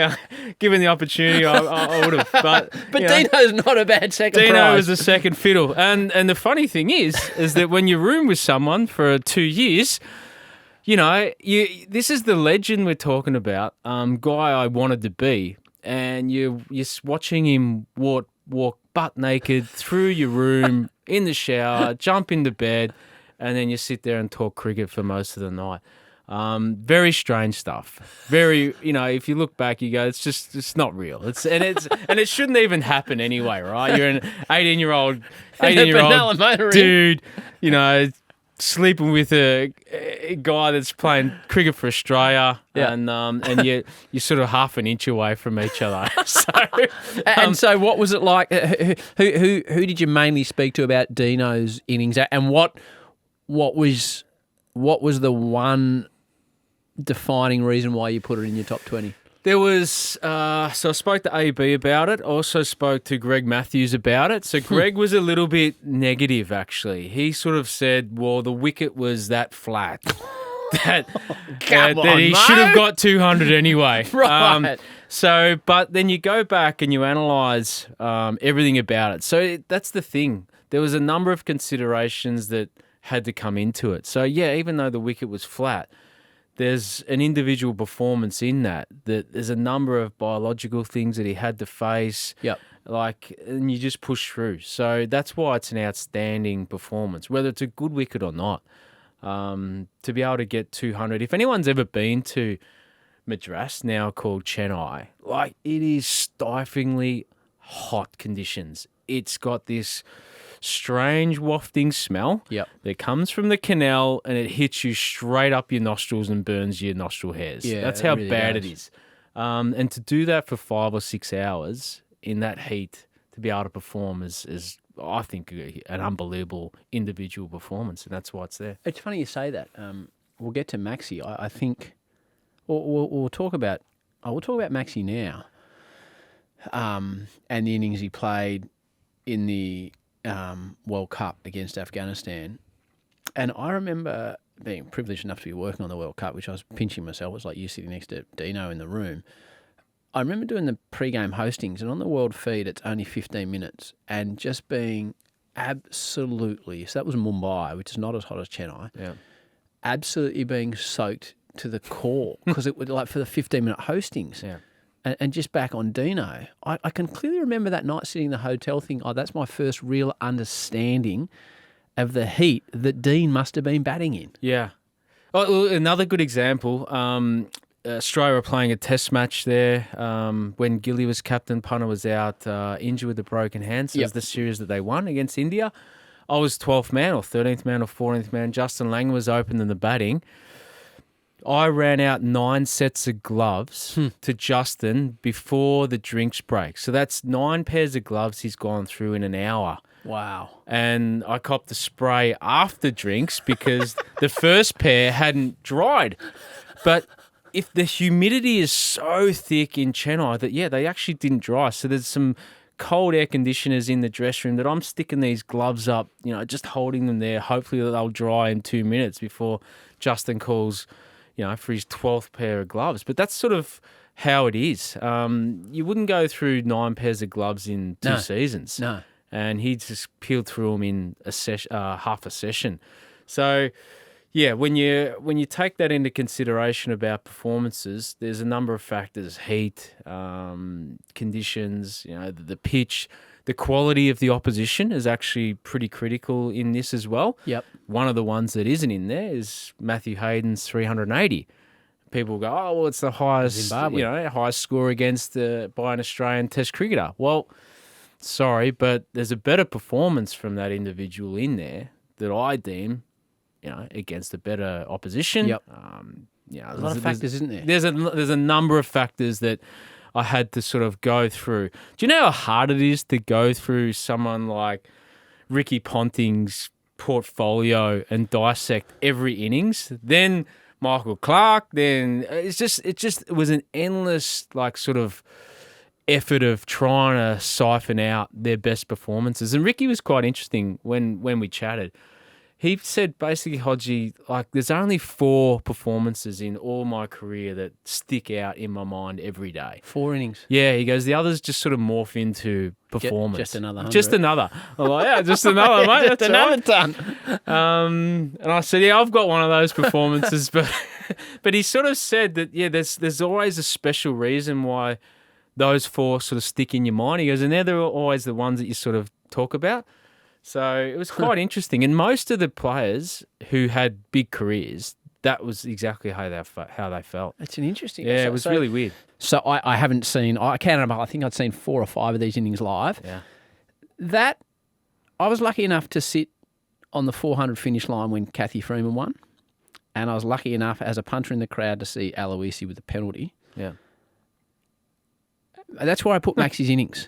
given the opportunity, I would have. But Dino's not a bad second prize. Dino was a second fiddle. And the funny thing is that when you room with someone for 2 years, this is the legend we're talking about, guy I wanted to be, and you're watching him walk butt naked through your room, in the shower, jump into bed, and then you sit there and talk cricket for most of the night. Very strange stuff. Very, if you look back, you go, it's not real. And it shouldn't even happen anyway, right? You're an 18-year-old dude, sleeping with a guy that's playing cricket for Australia, and you're sort of half an inch away from each other. So what was it like? Who did you mainly speak to about Dino's innings, and what was the one defining reason why you put it in your top 20? There was, so I spoke to AB about it. Also spoke to Greg Matthews about it. So Greg was a little bit negative, actually. He sort of said, well, the wicket was that flat. that he should have got 200 anyway. Right. But then you go back and you analyse everything about it. So that's the thing. There was a number of considerations that had to come into it. So, yeah, even though the wicket was flat, there's an individual performance in that there's a number of biological things that he had to face. Yep. And you just push through. So that's why it's an outstanding performance, whether it's a good wicket or not. To be able to get 200. If anyone's ever been to Madras, now called Chennai, it is stiflingly hot conditions. It's got this strange wafting smell that comes from the canal and it hits you straight up your nostrils and burns your nostril hairs. Yeah, that's how really bad does. it is. And to do that for 5 or 6 hours in that heat, to be able to perform is I think, an unbelievable individual performance, and that's why it's there. It's funny you say that. We'll get to Maxi. I think we'll talk about Maxi now, and the innings he played in the World Cup against Afghanistan. And I remember being privileged enough to be working on the World Cup, which I was pinching myself. It was like you sitting next to Dino in the room. I remember doing the pre-game hostings, and on the world feed, it's only 15 minutes, and just being absolutely, so that was Mumbai, which is not as hot as Chennai, absolutely being soaked to the core, because it was like for the 15-minute hostings. Yeah. And just back on Dino, I can clearly remember that night sitting in the hotel thinking, that's my first real understanding of the heat that Dean must have been batting in. Yeah. Oh, another good example, Australia were playing a test match there when Gilly was captain, Punter was out injured with a broken hand. So it was the series that they won against India. I was 12th man or 13th man or 14th man. Justin Lang was open in the batting. I ran out 9 sets of gloves to Justin before the drinks break. So that's 9 pairs of gloves he's gone through in an hour. Wow. And I copped the spray after drinks because the first pair hadn't dried. But if the humidity is so thick in Chennai that, they actually didn't dry. So there's some cold air conditioners in the dressing room that I'm sticking these gloves up, just holding them there. Hopefully they'll dry in 2 minutes before Justin calls, for his 12th pair of gloves. But that's sort of how it is. You wouldn't go through 9 pairs of gloves in 2 seasons. No. And he just peeled through them in half a session. So, when you take that into consideration about performances, there's a number of factors: heat, conditions, the pitch, the quality of the opposition is actually pretty critical in this as well. Yep. One of the ones that isn't in there is Matthew Hayden's 380. People go, well, it's the highest, highest score against by an Australian Test cricketer. Well, sorry, but there's a better performance from that individual in there that I deem, against a better opposition. Yep. A lot of factors, isn't there? There's a number of factors that I had to sort of go through. Do you know how hard it is to go through someone like Ricky Ponting's portfolio and dissect every innings? Then Michael Clarke. Then it was an endless sort of effort of trying to siphon out their best performances. And Ricky was quite interesting when we chatted. He said basically, Hodgey, there's only 4 performances in all my career that stick out in my mind every day. 4 innings. Yeah, he goes, the others just sort of morph into performance. Just another 100. Just another. I'm like, just another, mate. Just That's another right. ton. And I said, I've got one of those performances. but he sort of said that, there's always a special reason why those 4 sort of stick in your mind. He goes, and they're always the ones that you sort of talk about. So it was quite interesting. And most of the players who had big careers, that was exactly how they felt. It's an interesting... Yeah, it was really weird. So I haven't seen... I counted them up. I think I'd seen 4 or 5 of these innings live. Yeah. That... I was lucky enough to sit on the 400 finish line when Kathy Freeman won. And I was lucky enough as a punter in the crowd to see Aloisi with the penalty. Yeah. That's where I put Maxi's innings.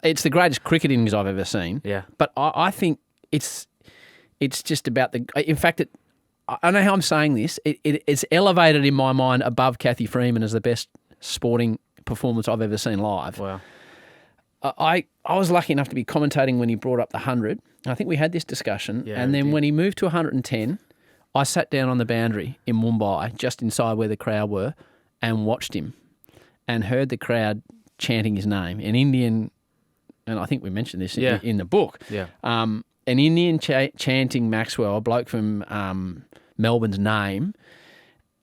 It's the greatest cricket innings I've ever seen. Yeah. But I think it's just about the... In fact, I don't know how I'm saying this. It's elevated in my mind above Kathy Freeman as the best sporting performance I've ever seen live. Wow. I was lucky enough to be commentating when he brought up the 100. I think we had this discussion. Yeah, and we then did. when he moved to 110, I sat down on the boundary in Mumbai, just inside where the crowd were, and watched him and heard the crowd chanting his name. An Indian, and I think we mentioned this in the book. Yeah. An Indian chanting Maxwell, a bloke from Melbourne's name.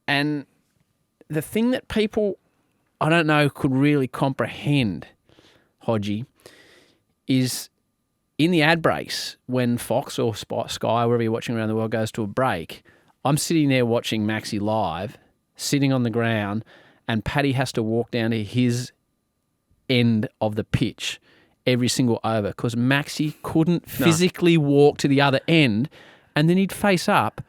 And the thing that people, I don't know, could really comprehend, Hodgey, is in the ad breaks when Fox or Sky, wherever you're watching around the world, goes to a break, I'm sitting there watching Maxi live, sitting on the ground, and Paddy has to walk down to his end of the pitch every single over because Maxi couldn't physically walk to the other end, and then he'd face up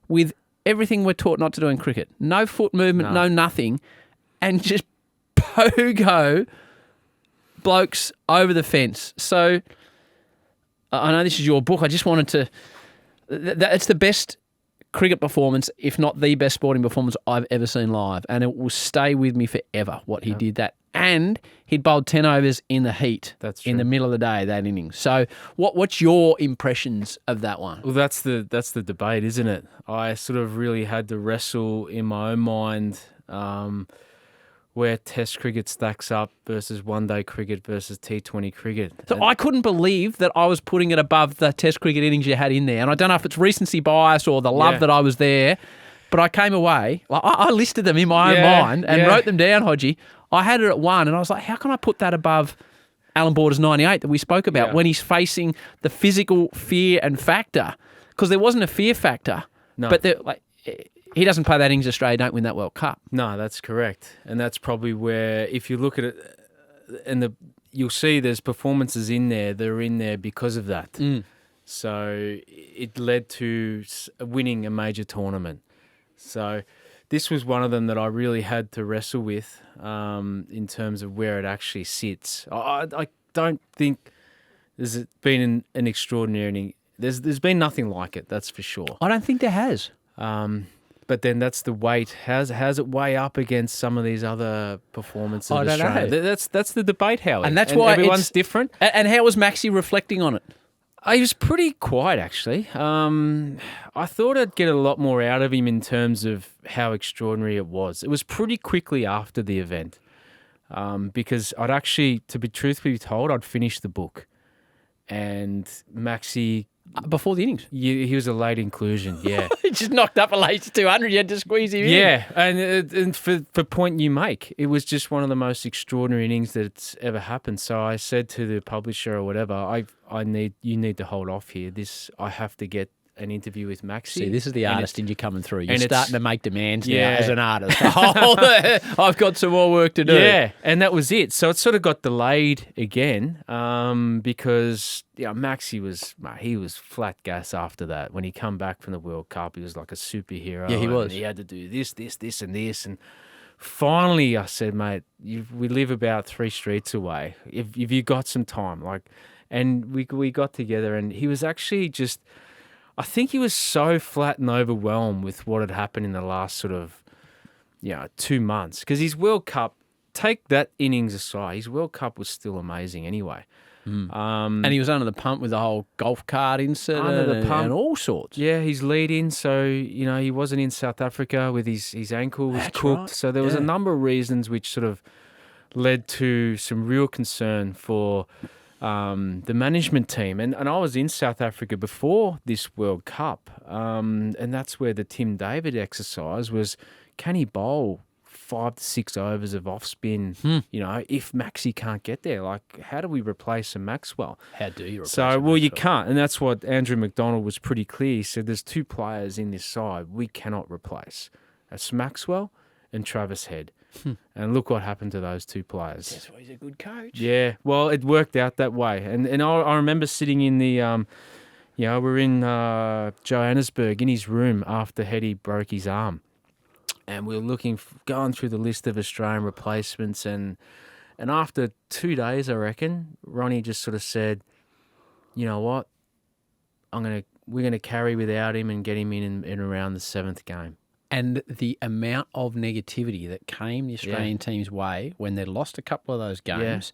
with everything we're taught not to do in cricket. No foot movement, no nothing, and just pogo blokes over the fence. So I know this is your book. I just wanted to... It's the best cricket performance, if not the best sporting performance I've ever seen live, and it will stay with me forever, what he did that. And he'd bowled 10 overs in the heat. That's true. In the middle of the day, that innings. So what's your impressions of that one? Well, that's the debate, isn't it? I sort of really had to wrestle in my own mind where Test cricket stacks up versus one-day cricket versus T20 cricket. So I couldn't believe that I was putting it above the Test cricket innings you had in there. And I don't know if it's recency bias or the love that I was there, but I came away. I listed them in my own mind and wrote them down, Hodgey. I had it at 1, and I was like, how can I put that above Alan Border's 98 that we spoke about when he's facing the physical fear and factor? Because there wasn't a fear factor. No. But he doesn't play that innings, Australia don't win that World Cup. No, that's correct. And that's probably where, if you look at it, and you'll see there's performances in there that are in there because of that. So it led to winning a major tournament. So this was one of them that I really had to wrestle with in terms of where it actually sits. I don't think there's been an extraordinary... There's been nothing like it, that's for sure. I don't think there has. But then that's the weight. How's it weigh up against some of these other performances? I don't know. That's the debate, Howie. And that's why everyone's different. And how was Maxi reflecting on it? He was pretty quiet, actually. I thought I'd get a lot more out of him in terms of how extraordinary it was. It was pretty quickly after the event because I'd actually, to be truthfully told, I'd finished the book. And Maxi... Before the innings? He was a late inclusion, yeah. He just knocked up a late 200. You had to squeeze him in. Yeah, and for point you make, it was just one of the most extraordinary innings that's ever happened. So I said to the publisher or whatever, you need to hold off here. I have to get an interview with Maxi. See, this is the artist in you coming through. You're and starting to make demands now Yeah. as an artist. I've got some more work to do. Yeah, and that was it. So it sort of got delayed again because Maxi was flat gas after that. When he come back from the World Cup, he was like a superhero. Yeah, he was. And he had to do this, and this. And finally I said, mate, we live about 3 streets away. If you got some time, and we got together, and he was actually just... I think he was so flat and overwhelmed with what had happened in the last sort of, 2 months. Because his World Cup, take that innings aside, his World Cup was still amazing anyway. And he was under the pump with the whole golf cart incident and all sorts. Yeah, he's leading. So, he wasn't in South Africa with his ankle was cooked. Right. So there was a number of reasons which sort of led to some real concern for... the management team. And I was in South Africa before this World Cup. And that's where the Tim David exercise was, can he bowl 5 to 6 overs of off spin, if Maxi can't get there? How do we replace a Maxwell? How do you replace you can't. And that's what Andrew McDonald was pretty clear. He said there's 2 players in this side we cannot replace. That's Maxwell and Travis Head. And look what happened to those 2 players. That's why he's a good coach. Yeah, well, it worked out that way. And I remember sitting in the, we're in Johannesburg in his room after Hetty broke his arm. And we were going through the list of Australian replacements. And after 2 days, I reckon, Ronnie just sort of said, you know what, we're going to carry without him and get him in around the 7th game. And the amount of negativity that came the Australian team's way when they'd lost a couple of those games,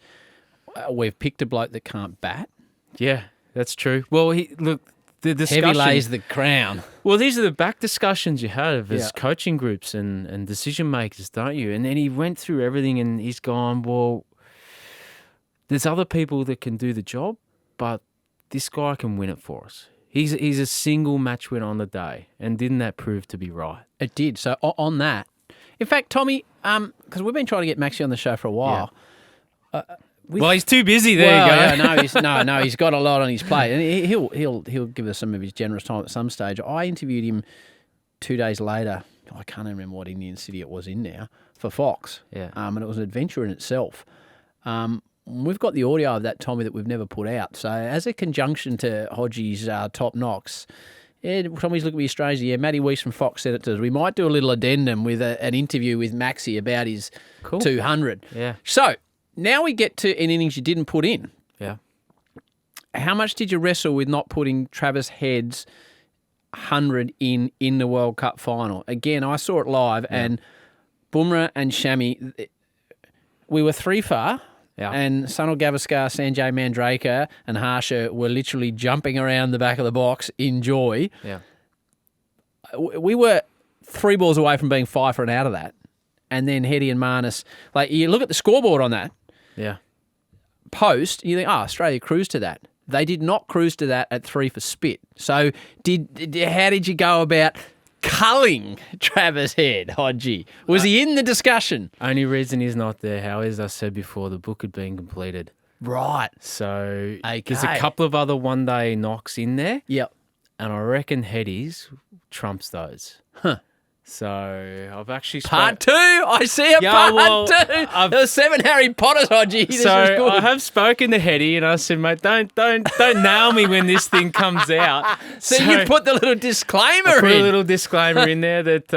we've picked a bloke that can't bat. Yeah, that's true. Well, look, the discussion... Heavy lays the crown. Well, these are the back discussions you have as coaching groups and decision makers, don't you? And then he went through everything and he's gone, well, there's other people that can do the job, but this guy can win it for us. He's a single match winner on the day, and didn't that prove to be right? It did. So on that, in fact, Tommy, because we've been trying to get Maxie on the show for a while. Yeah. Well, he's too busy. There you go. Yeah, he's got a lot on his plate, and he'll give us some of his generous time at some stage. I interviewed him 2 days later. I can't even remember what Indian city it was in now for Fox. Yeah, and it was an adventure in itself. We've got the audio of that, Tommy, that we've never put out. So as a conjunction to Hodgey's top knocks, Tommy's looking at me Australia. Yeah, Matty Weiss from Fox said it to us. We might do a little addendum with an interview with Maxie about his 200. Yeah. So now we get to an innings you didn't put in. Yeah. How much did you wrestle with not putting Travis Head's 100 in the World Cup final? Again, I saw it live, and Bumrah and Shami, we were 3 for. Yeah. And Sunil Gavaskar, Sanjay Mandraker and Harsha were literally jumping around the back of the box in joy. Yeah. We were 3 balls away from being 5 for and out of that. And then Hetty and Marnus, like you look at the scoreboard on that post, you think, Australia cruised to that. They did not cruise to that at 3 for spit. So how did you go about culling Travis Head, Hodgey? Was he in the discussion? Only reason he's not there, Howie, as I said before, the book had been completed. Right. So there's a couple of other one-day knocks in there. Yep. And I reckon Headies trumps those. Huh. So I've actually... Part 2! I see a part 2! There were 7 Harry Potters, Hodgey. This so is good. I have spoken to Hetty and I said, mate, don't nail me when this thing comes out. So you put the little disclaimer I put in. a little disclaimer in there that,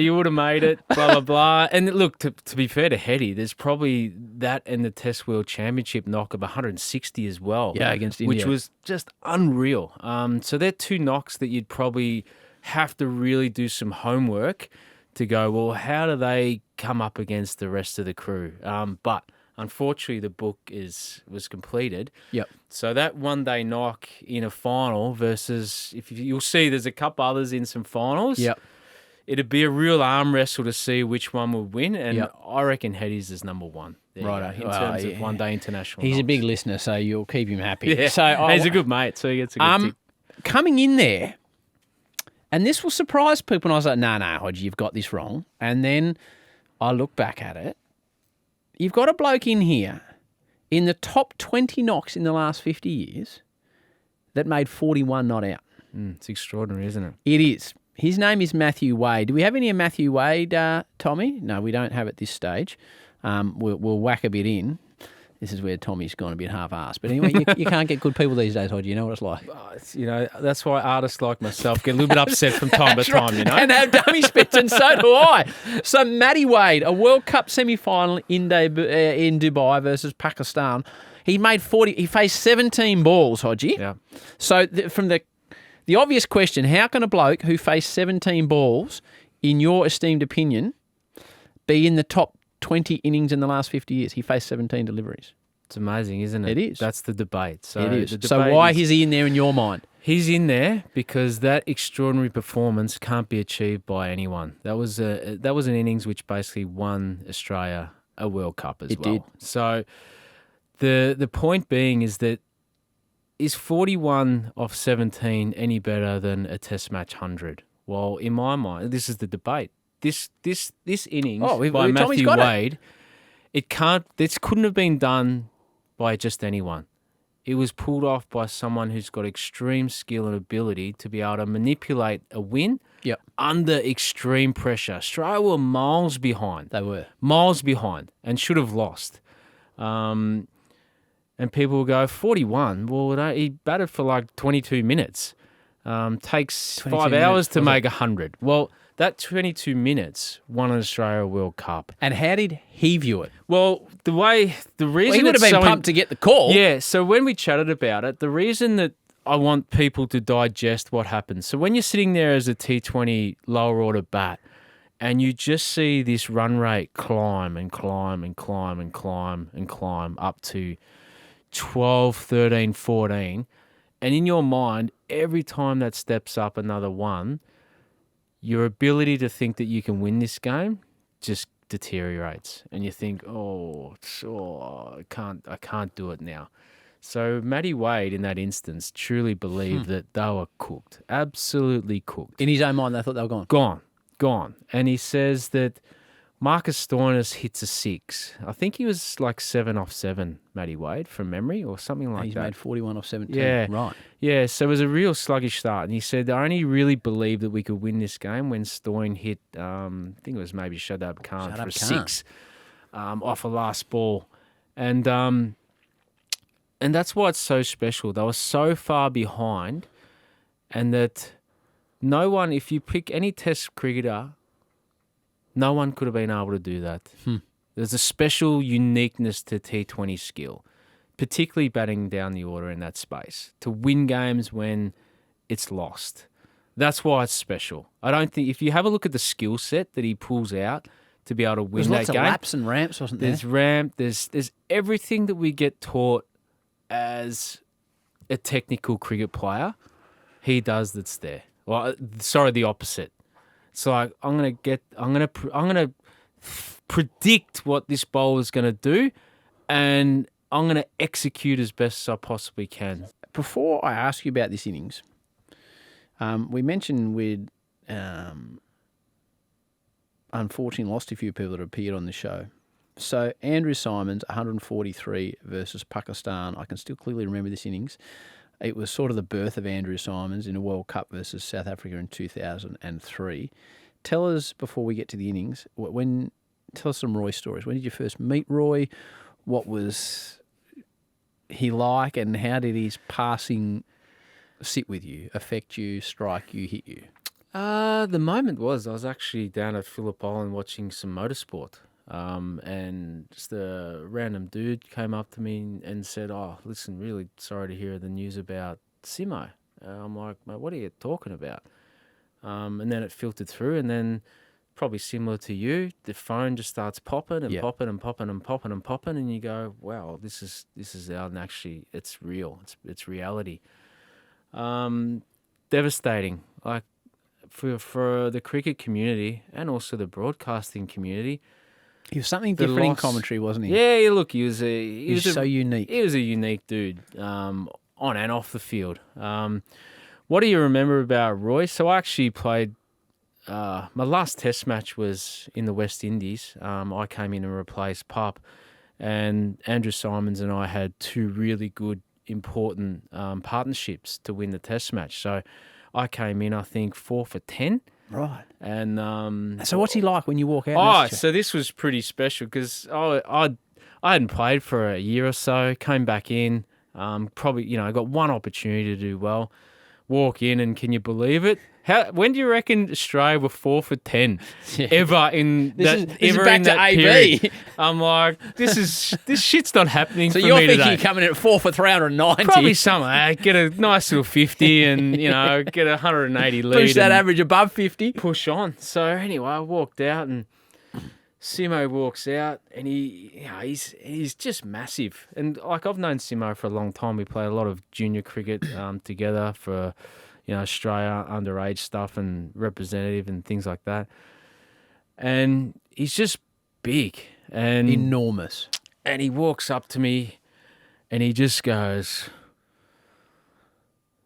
you would have made it, blah, blah, blah. And look, to be fair to Hetty, there's probably that and the Test World Championship knock of 160 as well. Yeah, against India. Which was just unreal. So they're 2 knocks that you'd probably have to really do some homework to go, well, how do they come up against the rest of the crew? But unfortunately, the book was completed. Yep. So that one-day knock in a final versus, you'll see there's a couple others in some finals. Yep. It'd be a real arm wrestle to see which one would win, and Yep. I reckon Hetty's is number 1. Right. In terms of one-day international He's knocks. a big listener, so you'll keep him happy. Yeah. So He's a good mate, so he gets a good tip. Coming in there, and this will surprise people, and I was like, no, Hodge, you've got this wrong. And then I look back at it. You've got a bloke in here in the top 20 knocks in the last 50 years that made 41 not out. It's extraordinary, isn't it? It is. His name is Matthew Wade. Do we have any of Matthew Wade, Tommy? No, we don't have at this stage. We'll whack a bit in. This is where Tommy's gone a bit half-assed. But anyway, you can't get good people these days, Hodge. You know what it's like. That's why artists like myself get a little bit upset from time to time, And have dummy spits, and so do I. So Matty Wade, a World Cup semi-final in Dubai versus Pakistan. He made 40. He faced 17 balls, Hodgey. Yeah. So from the obvious question, how can a bloke who faced 17 balls, in your esteemed opinion, be in the top 20 innings in the last 50 years? He faced 17 deliveries. It's amazing, isn't it? It is. That's the debate. So it is. The So debate why is he in there in your mind? He's in there because that extraordinary performance can't be achieved by anyone. That was an innings which basically won Australia a World Cup as well. It did. So the point being is that is 41 off 17 any better than a Test match 100? Well, in my mind, this is the debate. This innings by Matthew Wade, this couldn't have been done by just anyone. It was pulled off by someone who's got extreme skill and ability to be able to manipulate a win under extreme pressure. Australia were miles behind. They were. Miles behind and should have lost. And people will go, 41? Well, he batted for like 22 minutes. Takes 5 hours to make 100. Well, that 22 minutes won an Australia World Cup. And how did he view it? Well, the reason he would have been pumped to get the call. Yeah, so when we chatted about it, the reason that I want people to digest what happens. So when you're sitting there as a T20 lower order bat and you just see this run rate climb and climb and climb and climb and climb up to 12, 13, 14, and in your mind, every time that steps up another one, your ability to think that you can win this game just deteriorates. And you think, I can't do it now. So Matty Wade, in that instance, truly believed that they were cooked, absolutely cooked. In his own mind, they thought they were gone. Gone. And he says that Marcus Stoinis hits a 6. I think he was like 7 off 7, Matty Wade, from memory, or something like He's that. made 41 off 17. Yeah. Right. Yeah, so it was a real sluggish start. And he said, I only really believed that we could win this game when Stoin hit, I think it was maybe Shadab Khan for a 6 off a last ball. And that's why it's so special. They were so far behind, and that no one, if you pick any Test cricketer, no one could have been able to do that. There's a special uniqueness to T20 skill, particularly batting down the order in that space, to win games when it's lost. That's why it's special. I don't think, if you have a look at the skill set that he pulls out to be able to win that game. There's lots of laps and ramps, wasn't there? There's ramp, there's everything that we get taught as a technical cricket player, he does that's there. Well, sorry, the opposite. It's like I'm gonna predict what this bowler's gonna do, and I'm gonna execute as best as I possibly can. Before I ask you about this innings, we mentioned we'd unfortunately lost a few people that appeared on the show. So Andrew Symonds, 143 versus Pakistan. I can still clearly remember this innings. It was sort of the birth of Andrew Symonds in a World Cup versus South Africa in 2003. Tell us, before we get to the innings, tell us some Roy stories. When did you first meet Roy? What was he like, and how did his passing sit with you, affect you, strike you, hit you? The moment was I was actually down at Phillip Island watching some motorsport. And just a random dude came up to me and said, "Oh, listen, really sorry to hear the news about Simo." I'm like, "Mate, what are you talking about?" And then it filtered through, and then probably similar to you, the phone just starts popping and popping and popping and popping and popping, and you go, "Wow, this is out, and actually, it's real. It's reality." Devastating, like for the cricket community and also the broadcasting community. He was something different in commentary, wasn't he? Yeah, look, he was so unique. He was a unique dude, on and off the field. What do you remember about Roy? So I actually played, my last Test match was in the West Indies. I came in and replaced Pup, and Andrew Symonds and I had 2 really good, important partnerships to win the Test match. So I came in, I think, 4 for 10. Right. And so what's he like when you walk out? So this was pretty special because I hadn't played for a year or so, came back in, probably, got one opportunity to do well. Walk in, and can you believe it? When do you reckon Australia were 4 for 10 ever in that period? I'm like, this shit's not happening for me today. So you're thinking you're coming in at 4 for 390? Probably something. Get a nice little 50 and, get 180 lead. Push that average above 50. Push on. So anyway, I walked out, and Simo walks out, and he's just massive. And like, I've known Simo for a long time. We played a lot of junior cricket together for Australia underage stuff and representative and things like that. And he's just big and enormous. And he walks up to me and he just goes,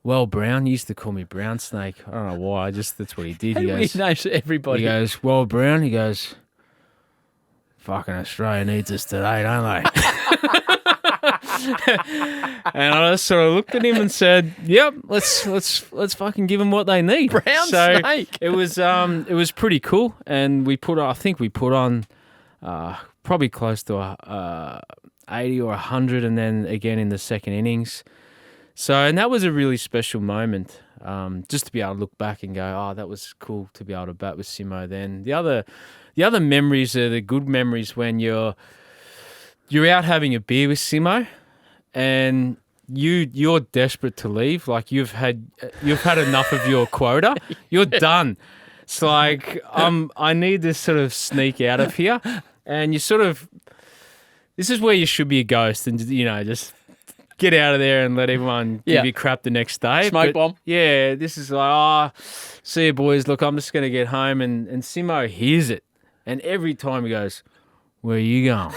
"Well, Brown," he used to call me Brown Snake. I don't know why. That's what he did. He knows everybody. He goes, "Well, Brown," he goes, "Fucking Australia needs us today, don't they?" And I just sort of looked at him and said, "Yep, let's fucking give them what they need." Brown Snake. It was pretty cool, and we put on probably close to 80 or 100, and then again in the second innings. So, and that was a really special moment, just to be able to look back and go, "Oh, that was cool to be able to bat with Simo." Then the other memories are the good memories when you're out having a beer with Simo, and you're desperate to leave. Like you've had enough of your quota. You're done. It's like I need to sort of sneak out of here, and you sort of. This is where you should be a ghost, and just get out of there and let everyone give you crap the next day. Smoke bomb. Yeah, this is like, see you boys. Look, I'm just gonna get home, and Simo hears it, and every time he goes, "Where are you going?"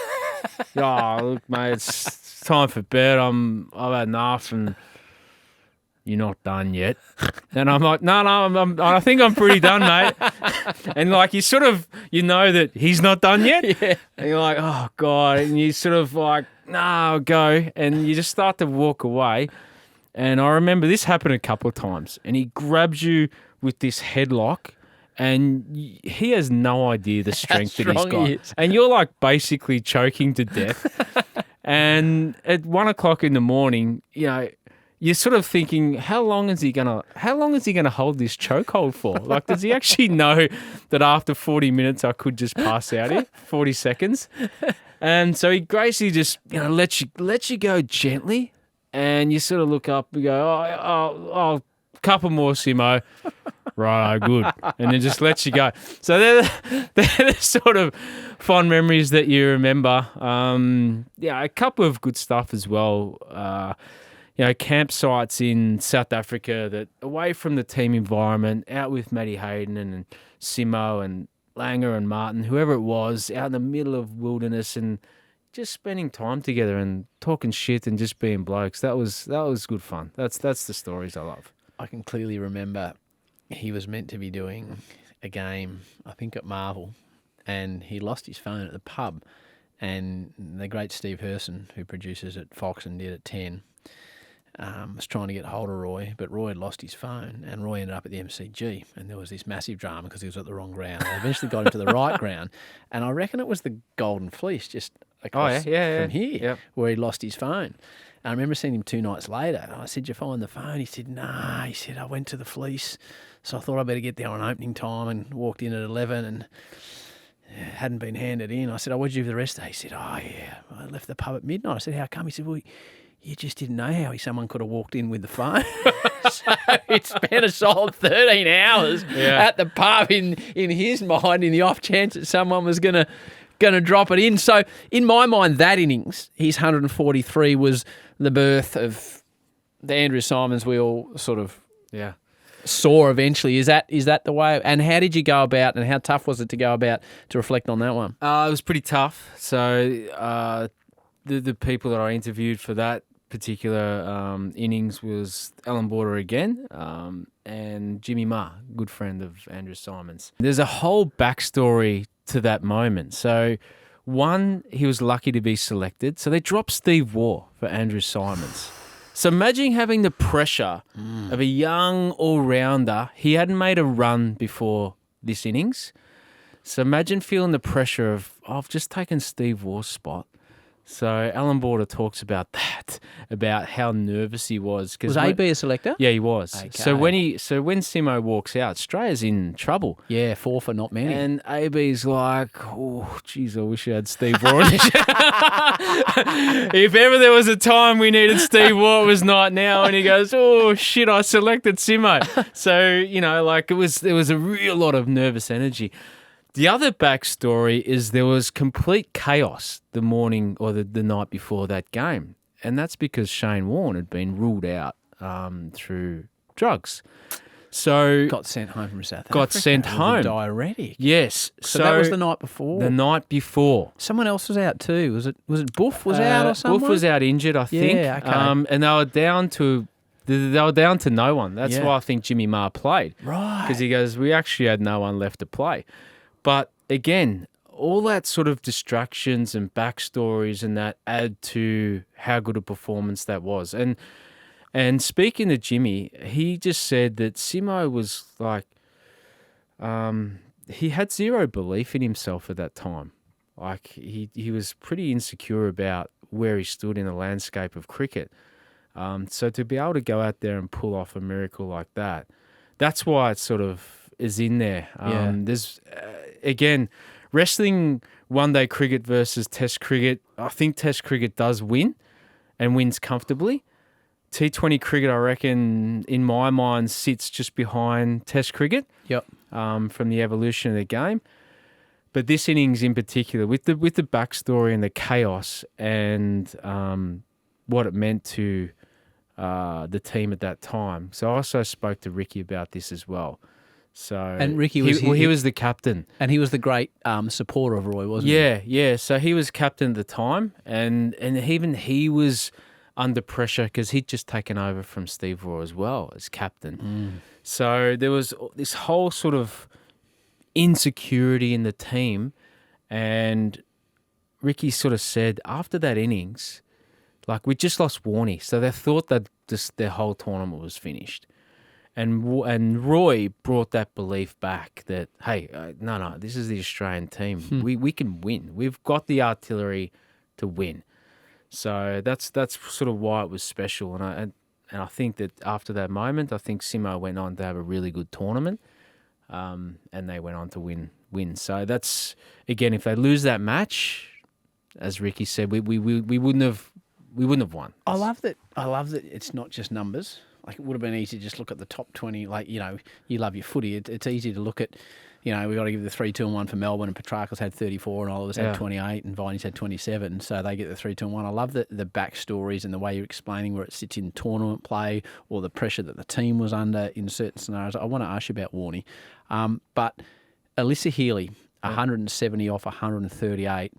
Look, mate, it's time for bed. I've had enough, and you're not done yet. And I'm like, no, I think I'm pretty done, mate. And like you sort of, that he's not done yet. Yeah. And you're like, oh God, and you sort of like, no, I'll go, and you just start to walk away. And I remember this happened a couple of times, and he grabs you with this headlock. And he has no idea the strength that he's got. And you're like basically choking to death. And at 1 o'clock in the morning, you're sort of thinking, how long is he gonna hold this chokehold for? Like, does he actually know that after 40 minutes I could just pass out here? 40 seconds. And so he gracefully just lets you go gently, and you sort of look up and go, oh, couple more, Simo. Right, good. And then just lets you go. So they're the sort of fond memories that you remember. A couple of good stuff as well. Campsites in South Africa that away from the team environment, out with Matty Hayden and Simo and Langer and Martin, whoever it was, out in the middle of wilderness and just spending time together and talking shit and just being blokes. That was good fun. That's the stories I love. I can clearly remember he was meant to be doing a game, I think at Marvel, and he lost his phone at the pub. And the great Steve Herson, who produces at Fox and did at 10, was trying to get hold of Roy, but Roy had lost his phone, and Roy ended up at the MCG, and there was this massive drama because he was at the wrong ground. They eventually got him to the right ground, and I reckon it was the Golden Fleece just across from here where he lost his phone. And I remember seeing him 2 nights later, and I said, "Did you find the phone?" He said, "Nah." He said, "I went to the Fleece, so I thought I'd better get there on opening time," and walked in at 11 and hadn't been handed in. I said, "Oh, what did you do for the rest of the day?" He said, "Oh, yeah, I left the pub at midnight." I said, "How come?" He said, "Well, you just didn't know how someone could have walked in with the phone." So it spent a solid 13 hours at the pub in his mind, in the off chance that someone was going to drop it in. So in my mind, that innings, his 143, was the birth of the Andrew Simons we all sort of saw eventually. Is that the way? And how did you go about, and how tough was it to go about to reflect on that one? It was pretty tough. So the people that I interviewed for that particular innings was Alan Border again, and Jimmy Ma, good friend of Andrew Simons. There's a whole backstory to that moment. So one, he was lucky to be selected. So they dropped Steve Waugh for Andrew Simons. So imagine having the pressure of a young all-rounder. He hadn't made a run before this innings. So imagine feeling the pressure of, I've just taken Steve Waugh's spot. So Alan Border talks about that, about how nervous he was. Was AB a selector? Yeah, he was. Okay. So when Simo walks out, Australia's in trouble. Yeah, 4 for not many. And AB's like, oh, geez, I wish I had Steve Waugh. If ever there was a time we needed Steve Waugh, it was not now. And he goes, oh, shit, I selected Simo. So, there was a real lot of nervous energy. The other backstory is there was complete chaos the morning or the night before that game. And that's because Shane Warne had been ruled out through drugs. So got sent home from South Africa. Got sent home. Diuretic. Yes. So that was the night before? The night before. Someone else was out too. Was it Buff was out or something? Buff was out injured, I think. Yeah, okay. And they were down to no one. That's why I think Jimmy Ma played. Right. Because he goes, we actually had no one left to play. But again, all that sort of distractions and backstories and that add to how good a performance that was. And speaking to Jimmy, he just said that Simo was like, he had zero belief in himself at that time. Like he was pretty insecure about where he stood in the landscape of cricket. So to be able to go out there and pull off a miracle like that, that's why it sort of is in there. There's again, wrestling one-day cricket versus Test cricket. I think Test cricket does win and wins comfortably, T20 cricket, I reckon, in my mind, sits just behind Test cricket. Yep. From the evolution of the game. But this innings in particular, with the backstory and the chaos and what it meant to the team at that time. So I also spoke to Ricky about this as well. So And Ricky was he was the captain, and he was the great supporter of Roy, wasn't he? Yeah. So he was captain at the time, and even he was under pressure because he'd just taken over from Steve Roy as well as captain. So there was this whole sort of insecurity in the team, and Ricky sort of said after that innings, like, we just lost Warnie, so they thought that their whole tournament was finished. And Roy brought that belief back that, hey, no, this is the Australian team. We can win. We've got the artillery to win. So that's sort of why it was special. And I think that after that moment, I think Simo went on to have a really good tournament, and they went on to win. So that's, again, if they lose that match, as Ricky said, we wouldn't have won. I love that it's not just numbers. Like, it would have been easy to just look at the top 20. Like, you know, you love your footy. It's easy to look at, you know, we've got to give the 3-2-1 for Melbourne, and Petrarca's had 34 and Oliver's had 28 and Viney's had 27. So they get the 3-2-1. I love the backstories and the way you're explaining where it sits in tournament play or the pressure that the team was under in certain scenarios. I want to ask you about Warnie. But Alyssa Healy, 170 off 138,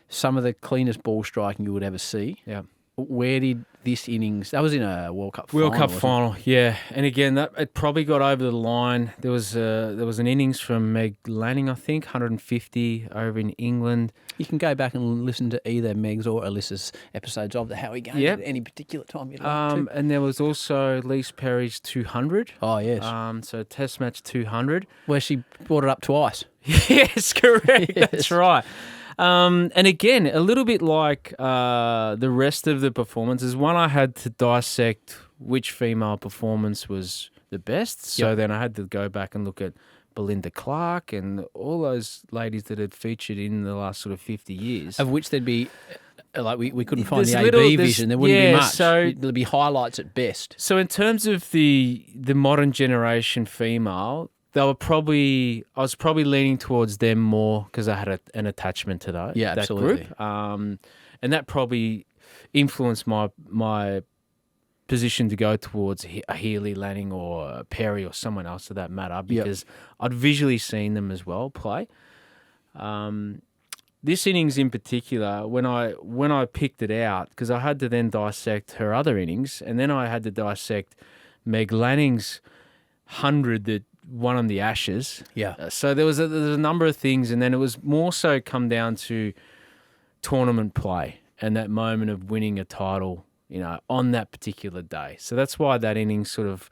some of the cleanest ball striking you would ever see. Yeah. Where did this innings? That was in a World Cup final. Yeah. And again, it probably got over the line. There was an innings from Meg Lanning, I think, 150 over in England. You can go back and listen to either Meg's or Alyssa's episodes of the Howie Games at any particular time you'd like to. And there was also Lise Perry's 200. Oh, yes. So Test match 200. Where she brought it up twice. Yes, correct. Yes. That's right. And again, a little bit like the rest of the performances, one, I had to dissect which female performance was the best. So then I had to go back and look at Belinda Clark and all those ladies that had featured in the last sort of 50 years. Of which there'd be, like, we couldn't find There's the AB vision. There wouldn't be much. So there'd be highlights at best. So in terms of the modern generation female, I was probably leaning towards them more because I had an attachment to that absolutely. Group. And that probably influenced my position to go towards a Healy, Lanning or a Perry or someone else for that matter, because I'd visually seen them as well play. This innings in particular, when I picked it out, because I had to then dissect her other innings, and then I had to dissect Meg Lanning's 100 that won on the Ashes. Yeah. So there was a number of things, and then it was more so come down to tournament play and that moment of winning a title, you know, on that particular day. So that's why that innings sort of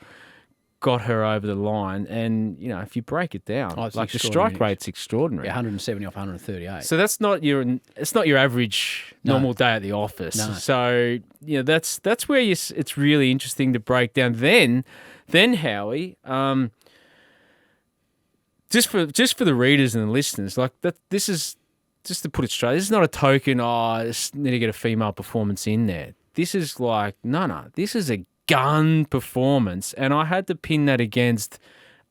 got her over the line. And, you know, if you break it down, like the strike rate's extraordinary. Yeah, 170 off 138. So it's not your average normal day at the office. No. So, you know, that's where it's really interesting to break down. Then Howie, just for the readers and the listeners, like that, this is, just to put it straight, this is not a token, just need to get a female performance in there. This is like, no, this is a gun performance. And I had to pin that against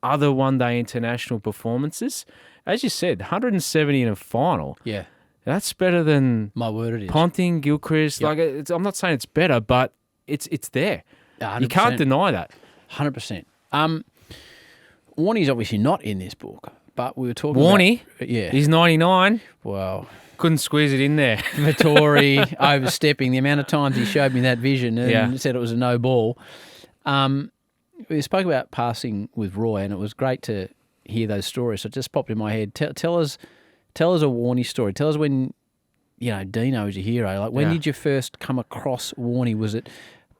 other one-day international performances. As you said, 170 in a final. Yeah. That's better than My word, it is. Ponting, Gilchrist. Yep. Like, I'm not saying it's better, but it's there. 100%. You can't deny that. 100%. Warnie's obviously not in this book, but we were talking Warnie? about... Yeah. He's 99. Well... Couldn't squeeze it in there. Vittori overstepping the amount of times he showed me that vision and said it was a no ball. We spoke about passing with Roy, and it was great to hear those stories. So it just popped in my head. Tell us a Warnie story. Tell us when, you know, Dino is your hero. Like, when did you first come across Warnie? Was it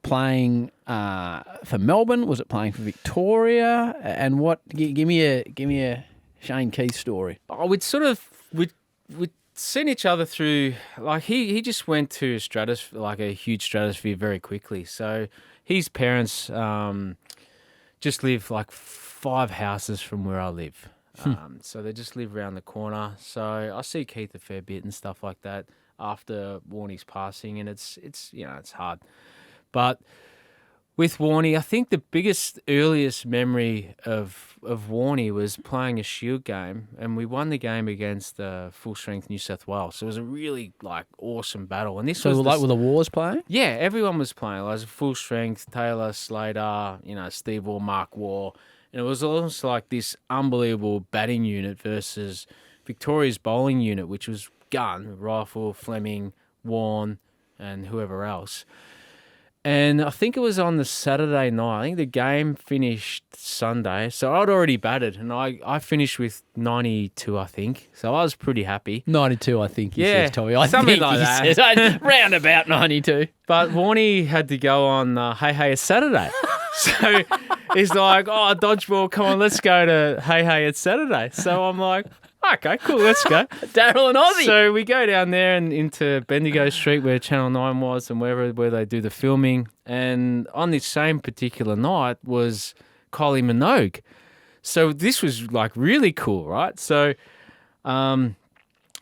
playing for Melbourne? Was it playing for Victoria? And what? Give me a Shane Keith story. Oh, we'd seen each other through, like, he just went to a huge stratosphere very quickly. So his parents just live like 5 houses from where I live. So they just live around the corner. So I see Keith a fair bit and stuff like that after Warnie's passing, and it's you know, it's hard. But With Warnie, I think the biggest, earliest memory of Warnie was playing a Shield game, and we won the game against Full Strength New South Wales. So it was a really awesome battle. And this So was were the Wars playing? yeah, everyone was playing. Like, it was Full Strength, Taylor, Slater, Steve Waugh, Mark Waugh, and it was almost like this unbelievable batting unit versus Victoria's bowling unit, which was Gunn, Rifle, Fleming, Warne, and whoever else. And I think it was on the Saturday night. I think the game finished Sunday. So I'd already batted, and I finished with 92, I think. So I was pretty happy. 92, I think he Yeah, says, Tommy. I something think like he that. says, round about 92. But Warnie had to go on Hey Hey It's Saturday. So he's like, oh, dodgeball, come on, let's go to Hey Hey It's Saturday. So I'm like, okay, cool, let's go. Daryl and Aussie. So we go down there and into Bendigo Street where Channel 9 was and where they do the filming. And on this same particular night was Kylie Minogue. So this was really cool, right? So I'm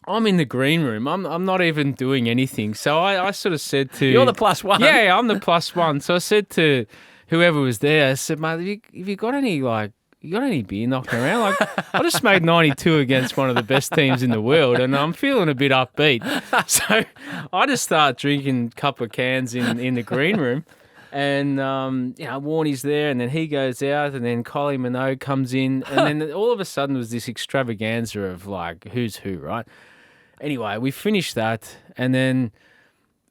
in the green room. I'm not even doing anything. So I sort of said to... You're the plus one. Yeah, I'm the plus one. So I said to whoever was there, I said, mate, have you got any you got any beer knocking around? I just made 92 against one of the best teams in the world, and I'm feeling a bit upbeat. So I just start drinking a couple of cans in the green room, and Warnie's there, and then he goes out, and then Kylie Minogue comes in, and then all of a sudden was this extravaganza of who's who, right? Anyway, we finished that, and then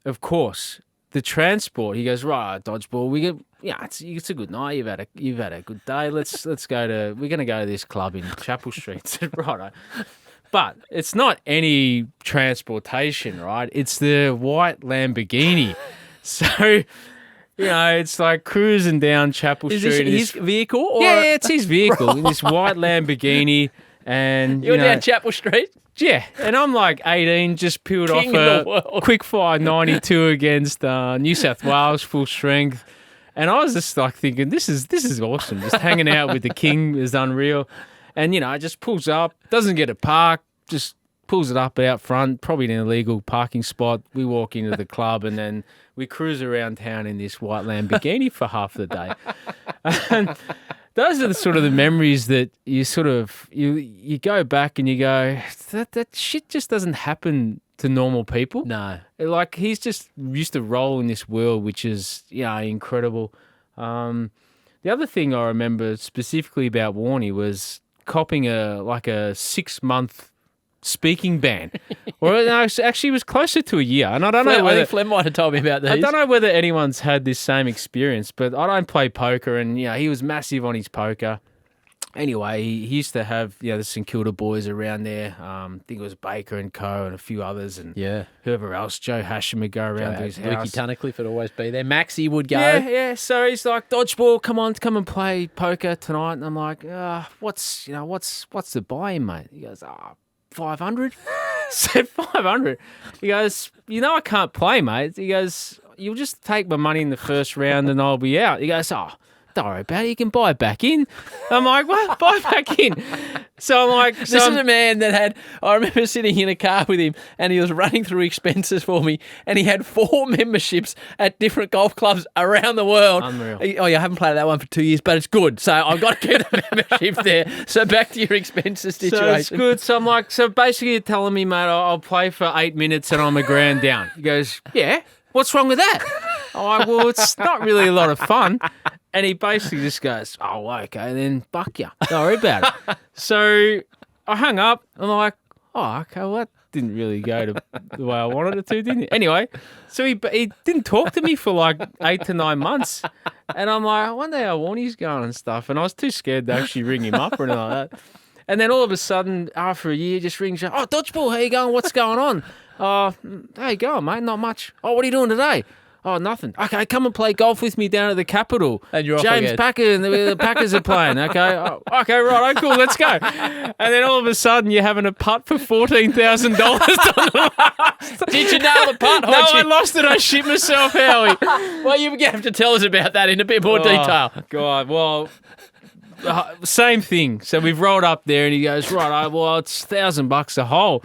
of course the transport. He goes, right, dodgeball. We get. Yeah, it's a good night. You've had a good day. We're gonna go to this club in Chapel Street. Righto. But it's not any transportation, right? It's the white Lamborghini. So, it's like cruising down Chapel Street. Is this his vehicle? Or? Yeah, it's his vehicle. In this white Lamborghini. And You're down Chapel Street? Yeah, and I'm 18, just peeled King off of the world. quick fire 92 against New South Wales, Full Strength. And I was just thinking, this is awesome. Just hanging out with the king is unreal. And, it just pulls up, doesn't get a park, just pulls it up out front, probably an illegal parking spot. We walk into the club and then we cruise around town in this white Lamborghini for half the day. And those are the sort of the memories that you sort of, you go back and you go, that shit just doesn't happen to normal people. No. He's just used to roll in this world, which is, incredible. The other thing I remember specifically about Warnie was copping a 6-month speaking ban. Or no, actually it was closer to a year. And I don't know whether... I think Flem might have told me about these. I don't know whether anyone's had this same experience, but I don't play poker, and he was massive on his poker. Anyway, he used to have the St Kilda boys around there. I think it was Baker and Co. and a few others, and whoever else. Joe Hasham would go around to his house. Ricky Tunnicliffe would always be there. Maxie would go. Yeah. So he's like, dodgeball, come and play poker tonight. And I'm like, what's the buy-in, mate? He goes, 500. Said 500. He goes, I can't play, mate. He goes, you'll just take my money in the first round and I'll be out. He goes, don't worry about it. You can buy it back in. I'm like, what? Buy it back in? So I'm like... This is a man that had... I remember sitting in a car with him and he was running through expenses for me and he had 4 memberships at different golf clubs around the world. Unreal. I haven't played that one for 2 years, but it's good. So I've got to keep the membership there. So back to your expenses situation. So it's good. So I'm like... So basically you're telling me, mate, I'll play for 8 minutes and I'm a grand down. He goes, yeah? What's wrong with that? I'm like, well, it's not really a lot of fun. And he basically just goes, oh, okay, then buck you. Don't worry about it. So I hung up. I'm like, oh, okay, well, that didn't really go to the way I wanted it to, didn't it? Anyway, so he didn't talk to me for 8 to 9 months. And I'm like, I wonder how Warnie's going and stuff. And I was too scared to actually ring him up or anything like that. And then all of a sudden, after a year, just rings you, oh, dodgeball, how you going? What's going on? How you going, mate? Not much. Oh, what are you doing today? Oh, nothing. Okay, come and play golf with me down at the Capital. And you're off James again. Packer and the Packers are playing. Okay, okay, right, cool, let's go. And then all of a sudden, you're having a putt for $14,000. Did you nail the putt, No, Hodgey? I lost it. I shit myself, Howie. Well, you're going to have to tell us about that in a bit more detail. God, well, same thing. So we've rolled up there, and he goes, right, well, it's $1,000 a hole.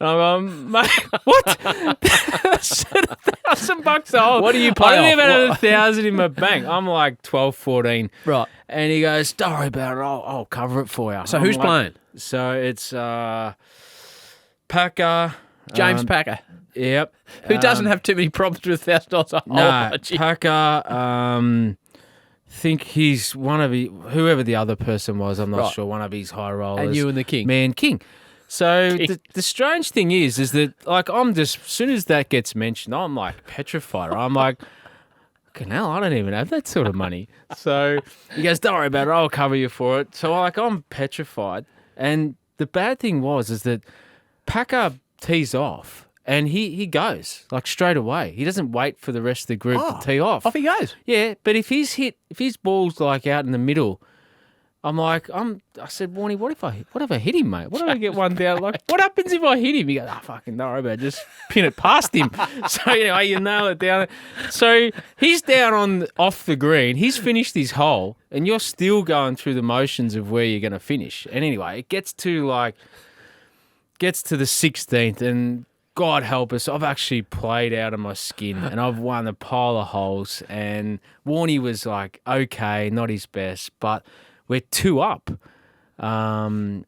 And I'm going, mate, what? That's $1,000 a hole. What do you I play only off? have had 1,000 in my bank. I'm like 12, 14. Right. And he goes, don't worry about it. I'll cover it for you. So I'm who's like, playing? So it's Packer. James Packer, Yep. who doesn't have too many problems with $1,000 a hole. No, Hodgey. Packer. Think he's one of whoever the other person was. I'm not Right. sure. One of his high rollers. And you and the king. Man, King. So King. the strange thing is that like I'm just as soon as that gets mentioned, I'm like petrified. I'm like, fucking hell, I don't even have that sort of money. So he goes, don't worry about it. I'll cover you for it. So I'm petrified. And the bad thing is that Packer tees off. And he goes like straight away. He doesn't wait for the rest of the group to tee off. Off he goes. Yeah, but if his ball's like out in the middle, I said, Warnie, what if I hit him, mate? What if I get one down? Like, what happens if I hit him? He goes, fucking don't worry about it. Just pin it past him. So anyway, you nail it down. So he's down off the green. He's finished his hole, and you're still going through the motions of where you're going to finish. And anyway, it gets to the 16th, and God help us, I've actually played out of my skin and I've won a pile of holes. And Warnie was like, okay, not his best, but we're 2 up with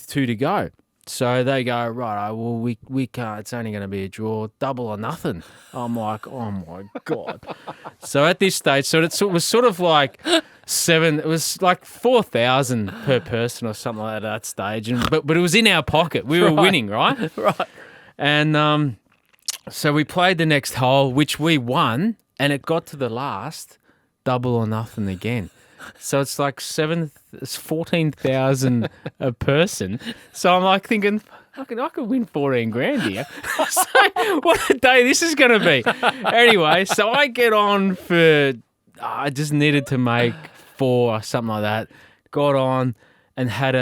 2 to go. So they go, right, well, we can't, it's only going to be a draw, double or nothing. I'm like, oh my God. So at this stage, so it was sort of like it was like 4,000 per person or something like that at that stage. But it was in our pocket. We were winning, right? Right. And so we played the next hole, which we won, and it got to the last, double or nothing again. So it's like 14,000 a person. So I'm like thinking, I could win 14 grand here. So what a day this is going to be. Anyway, so I get on I just needed to make 4 or something like that. Got on and had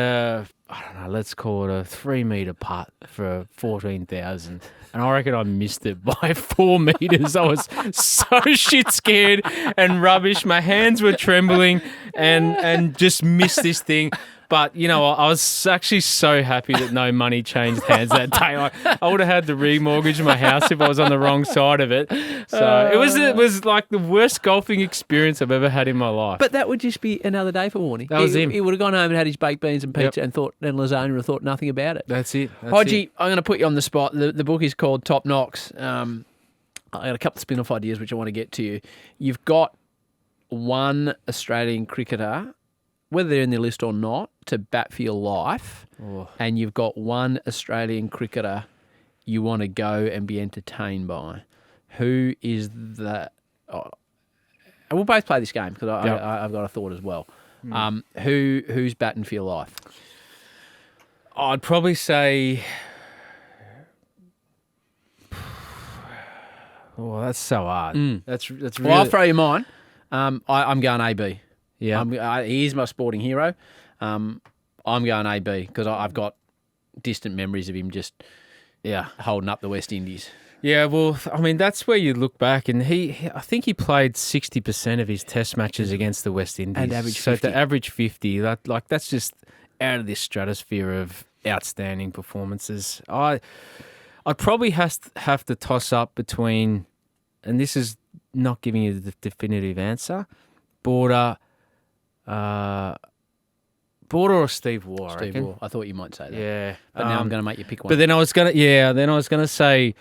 let's call it a 3-meter putt for 14,000. And I reckon I missed it by 4 meters. I was so shit scared and rubbish. My hands were trembling and just missed this thing. But, I was actually so happy that no money changed hands that day. I would have had to remortgage my house if I was on the wrong side of it. So it was like the worst golfing experience I've ever had in my life. But that would just be another day for Warnie. That was him. He would have gone home and had his baked beans and pizza and lasagna and thought nothing about it. That's it. Hodgey, I'm going to put you on the spot. The book is called Top Knocks. I got a couple of spin-off ideas which I want to get to you. You've got one Australian cricketer, whether they're in the list or not, to bat for your life, and you've got one Australian cricketer you want to go and be entertained by. Who is that? And we'll both play this game because I've got a thought as well. Who's batting for your life? I'd probably say... Oh, that's so hard. That's really... Well, I'll throw you mine. I'm going AB. Yeah. He is my sporting hero. I'm going AB because I've got distant memories of him just holding up the West Indies. Yeah, well, I mean, that's where you look back, and I think he played 60% of his Test matches against the West Indies. And average 50. So to average 50, that's just out of this stratosphere of outstanding performances. I'd probably have to toss up between, and this is not giving you the definitive answer, Border or Steve Waugh. Steve Waugh. I thought you might say that. Yeah, but now I'm going to make you pick one. But then I was gonna say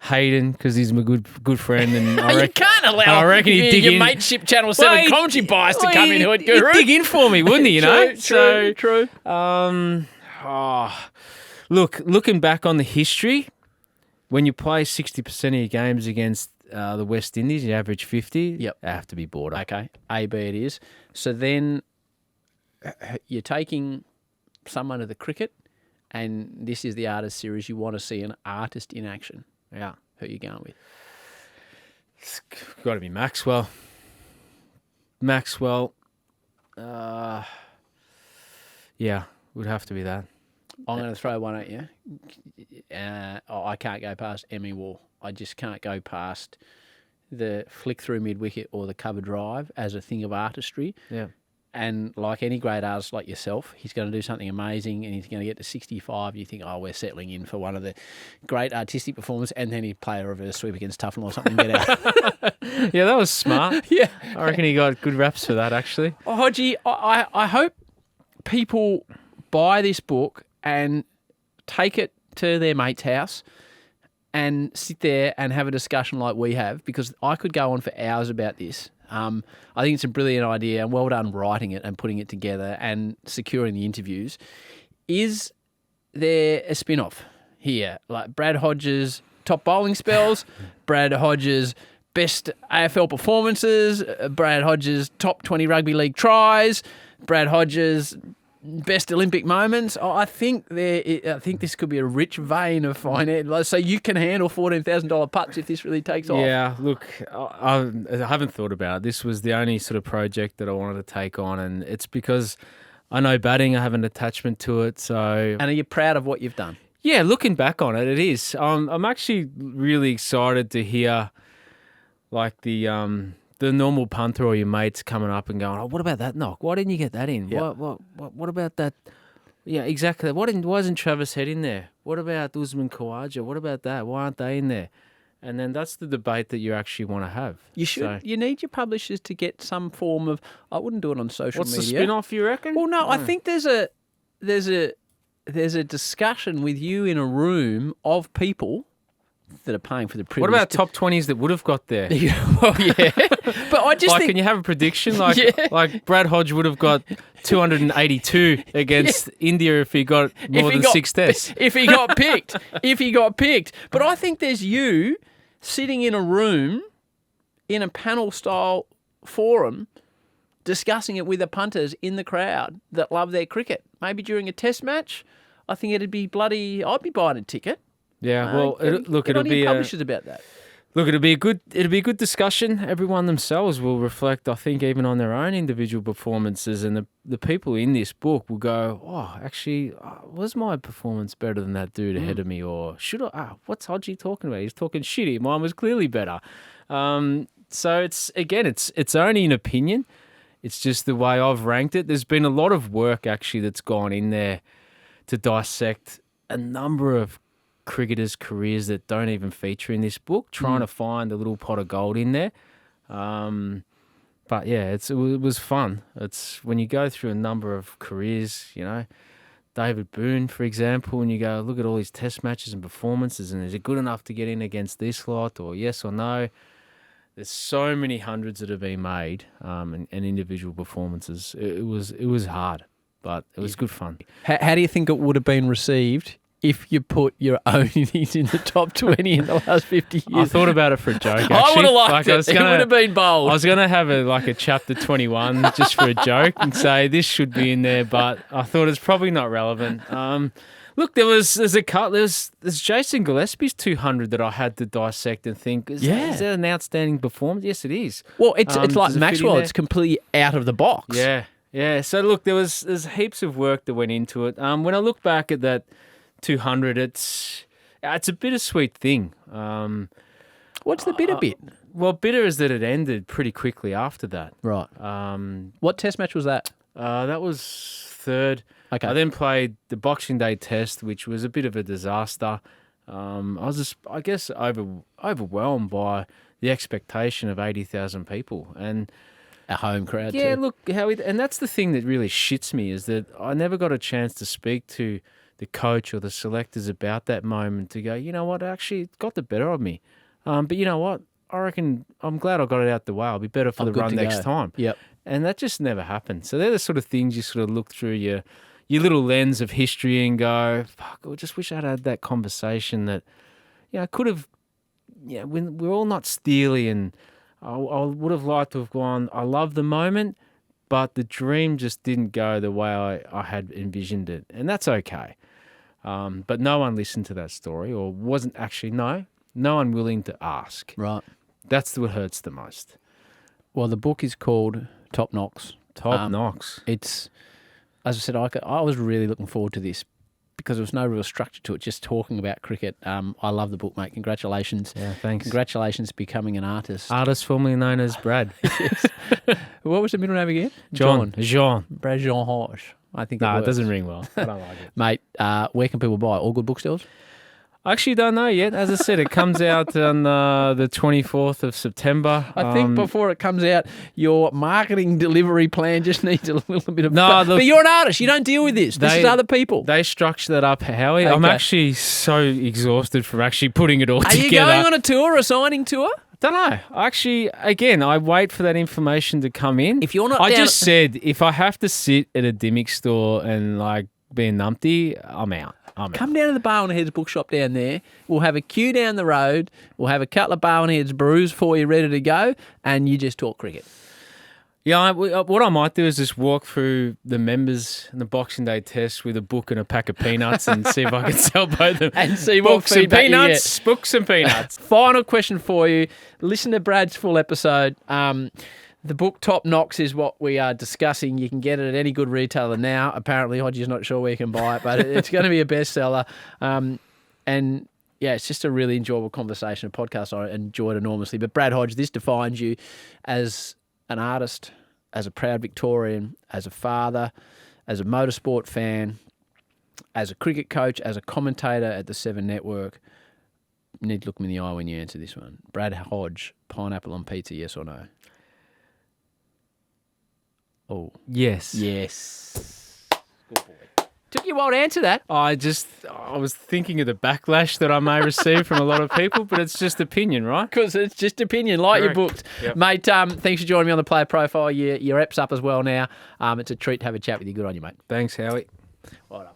Hayden because he's my good friend, and you can't allow your mateship Channel 7 commentary bias to come into it, Guru. He'd dig in for me, wouldn't he? True. Looking back on the history, when you play 60% of your games against the West Indies, you average 50. Yep, they have to be Border. Okay, AB it is. So then you're taking someone of the cricket, and this is the artist series. You want to see an artist in action. Yeah. Who are you going with? It's got to be Maxwell. Yeah, would have to be that. I'm going to throw one at you. I can't go past Emmy Waugh. I just can't go past the flick through mid-wicket or the cover drive as a thing of artistry. Yeah. And like any great artist like yourself, he's going to do something amazing and he's going to get to 65. You think, oh, we're settling in for one of the great artistic performances, and then he'd play a reverse sweep against Tufnell or something and get out. Yeah, that was smart. Yeah. I reckon he got good raps for that, actually. Oh, Hodgey, I hope people buy this book and take it to their mate's house and sit there and have a discussion like we have, because I could go on for hours about this. I think it's a brilliant idea, and well done writing it and putting it together and securing the interviews. Is there a spin-off here? Like Brad Hodge's top bowling spells, Brad Hodge's best AFL performances, Brad Hodge's top 20 rugby league tries, Brad Hodge's best Olympic moments. I think this could be a rich vein of finance. So you can handle $14,000 putts if this really takes off. Yeah, look, I haven't thought about it. This was the only sort of project that I wanted to take on, and it's because I know batting, I have an attachment to it. So, and are you proud of what you've done? Yeah, looking back on it, it is. I'm actually really excited to hear like the normal punter or your mates coming up and going, oh, what about that knock? Why didn't you get that in? Yep. What about that? Yeah, exactly. Why isn't Travis Head in there? What about Usman Khawaja? What about that? Why aren't they in there? And then that's the debate that you actually want to have. You should. So, you need your publishers to get some form of. I wouldn't do it on social media. What's the spin-off, you reckon? Well, no, I think there's a discussion with you in a room of people that are paying for the privilege. What about top 20s that would have got there? Well, yeah. But I just think... Can you have a prediction? Like Brad Hodge would have got 282 against India if he got more than 6 tests. If he got picked. But I think there's you sitting in a room in a panel-style forum discussing it with the punters in the crowd that love their cricket. Maybe during a test match, I think I'd be buying a ticket. Yeah, well, it'll be publishers about that. Look, it'll be a good discussion. Everyone themselves will reflect, I think, even on their own individual performances, and the people in this book will go, oh, actually, was my performance better than that dude ahead of me, or should I? What's Hodgey talking about? He's talking shitty. Mine was clearly better. So it's only an opinion. It's just the way I've ranked it. There's been a lot of work actually that's gone in there to dissect a number of cricketers' careers that don't even feature in this book, trying to find a little pot of gold in there. But yeah, it was fun. It's when you go through a number of careers, you know, David Boone, for example, and you go, look at all his test matches and performances, and is it good enough to get in against this lot, or yes or no? There's so many hundreds that have been made, and individual performances. It was hard, but it was good fun. How do you think it would have been received if you put your own innings in the top 20 in the last 50 years? I thought about it for a joke, actually. I would have liked it. It would have been bold. I was going to have a chapter 21 just for a joke and say this should be in there, but I thought it's probably not relevant. Look, there's Jason Gillespie's 200 that I had to dissect and think, is that an outstanding performance? Yes, it is. Well, it's like Maxwell. It's completely out of the box. Yeah. So look, there's heaps of work that went into it. When I look back at that 200, it's a bittersweet thing. What's the bitter bit? Well, bitter is that it ended pretty quickly after that. Right. What test match was that? That was third. Okay. I then played the Boxing Day test, which was a bit of a disaster. I was just, I guess, overwhelmed by the expectation of 80,000 people and a home crowd. Yeah, too. look, Howie, and that's the thing that really shits me is that I never got a chance to speak to the coach or the selectors about that moment to go, you know what, actually it got the better of me. But you know what, I reckon I'm glad I got it out the way. I'll be better for the run next time. Yep. And that just never happened. So they're the sort of things you sort of look through your little lens of history and go, fuck, I just wish I'd had that conversation that, I could have, when we're all not steely, and I would have liked to have gone, I love the moment, but the dream just didn't go the way I had envisioned it. And that's okay. But no one listened to that story, or wasn't actually, no one willing to ask. Right. That's what hurts the most. Well, the book is called Top Knocks. Top Knocks. It's, as I said, I was really looking forward to this because there was no real structure to it, just talking about cricket. I love the book, mate. Congratulations. Yeah, thanks. Congratulations becoming an artist. Artist formerly known as Brad. Yes. What was the middle name again? Jean. Brad Jean Hodge. I think No, it works. doesn't ring well. I don't like it. Mate, where can people buy it? All good bookstores? I actually don't know yet. As I said, it comes out on the 24th of September. I think before it comes out, your marketing delivery plan just needs a little bit of... No, but, look, but you're an artist. You don't deal with this. This is other people. They structure that up, Howie. I'm Okay. actually so exhausted from actually putting it all Are together. you going on a tour, a signing tour? Don't know. Actually, again, I wait for that information to come in. If you're not I down just said, if I have to sit at a Dimmick store and like be a numpty, I'm out. Come down to the Barwon Heads bookshop down there. We'll have a queue down the road. We'll have a couple of Barwon Heads brews for you ready to go, and you just talk cricket. Yeah, what I might do is just walk through the members in the Boxing Day test with a book and a pack of peanuts and see if I can sell both of them. And see what books and feedback you peanuts. Books and peanuts. Final question for you. Listen to Brad's full episode. The book Top Knocks is what we are discussing. You can get it at any good retailer now. Apparently, Hodgey's not sure where you can buy it, but it's going to be a bestseller. And yeah, it's just a really enjoyable conversation, a podcast I enjoyed enormously. But Brad Hodge, this defines you as an artist, as a proud Victorian, as a father, as a motorsport fan, as a cricket coach, as a commentator at the Seven Network. You need to look me in the eye when you answer this one. Brad Hodge, pineapple on pizza, yes or no? Oh. Yes. Yes. Good boy. Took you a while to answer that. I was thinking of the backlash that I may receive from a lot of people, but it's just opinion, right? Because it's just opinion, like Correct. you booked. Yep. Mate, thanks for joining me on the Player Profile. Your app's up as well now. It's a treat to have a chat with you. Good on you, mate. Thanks, Howie. Well done.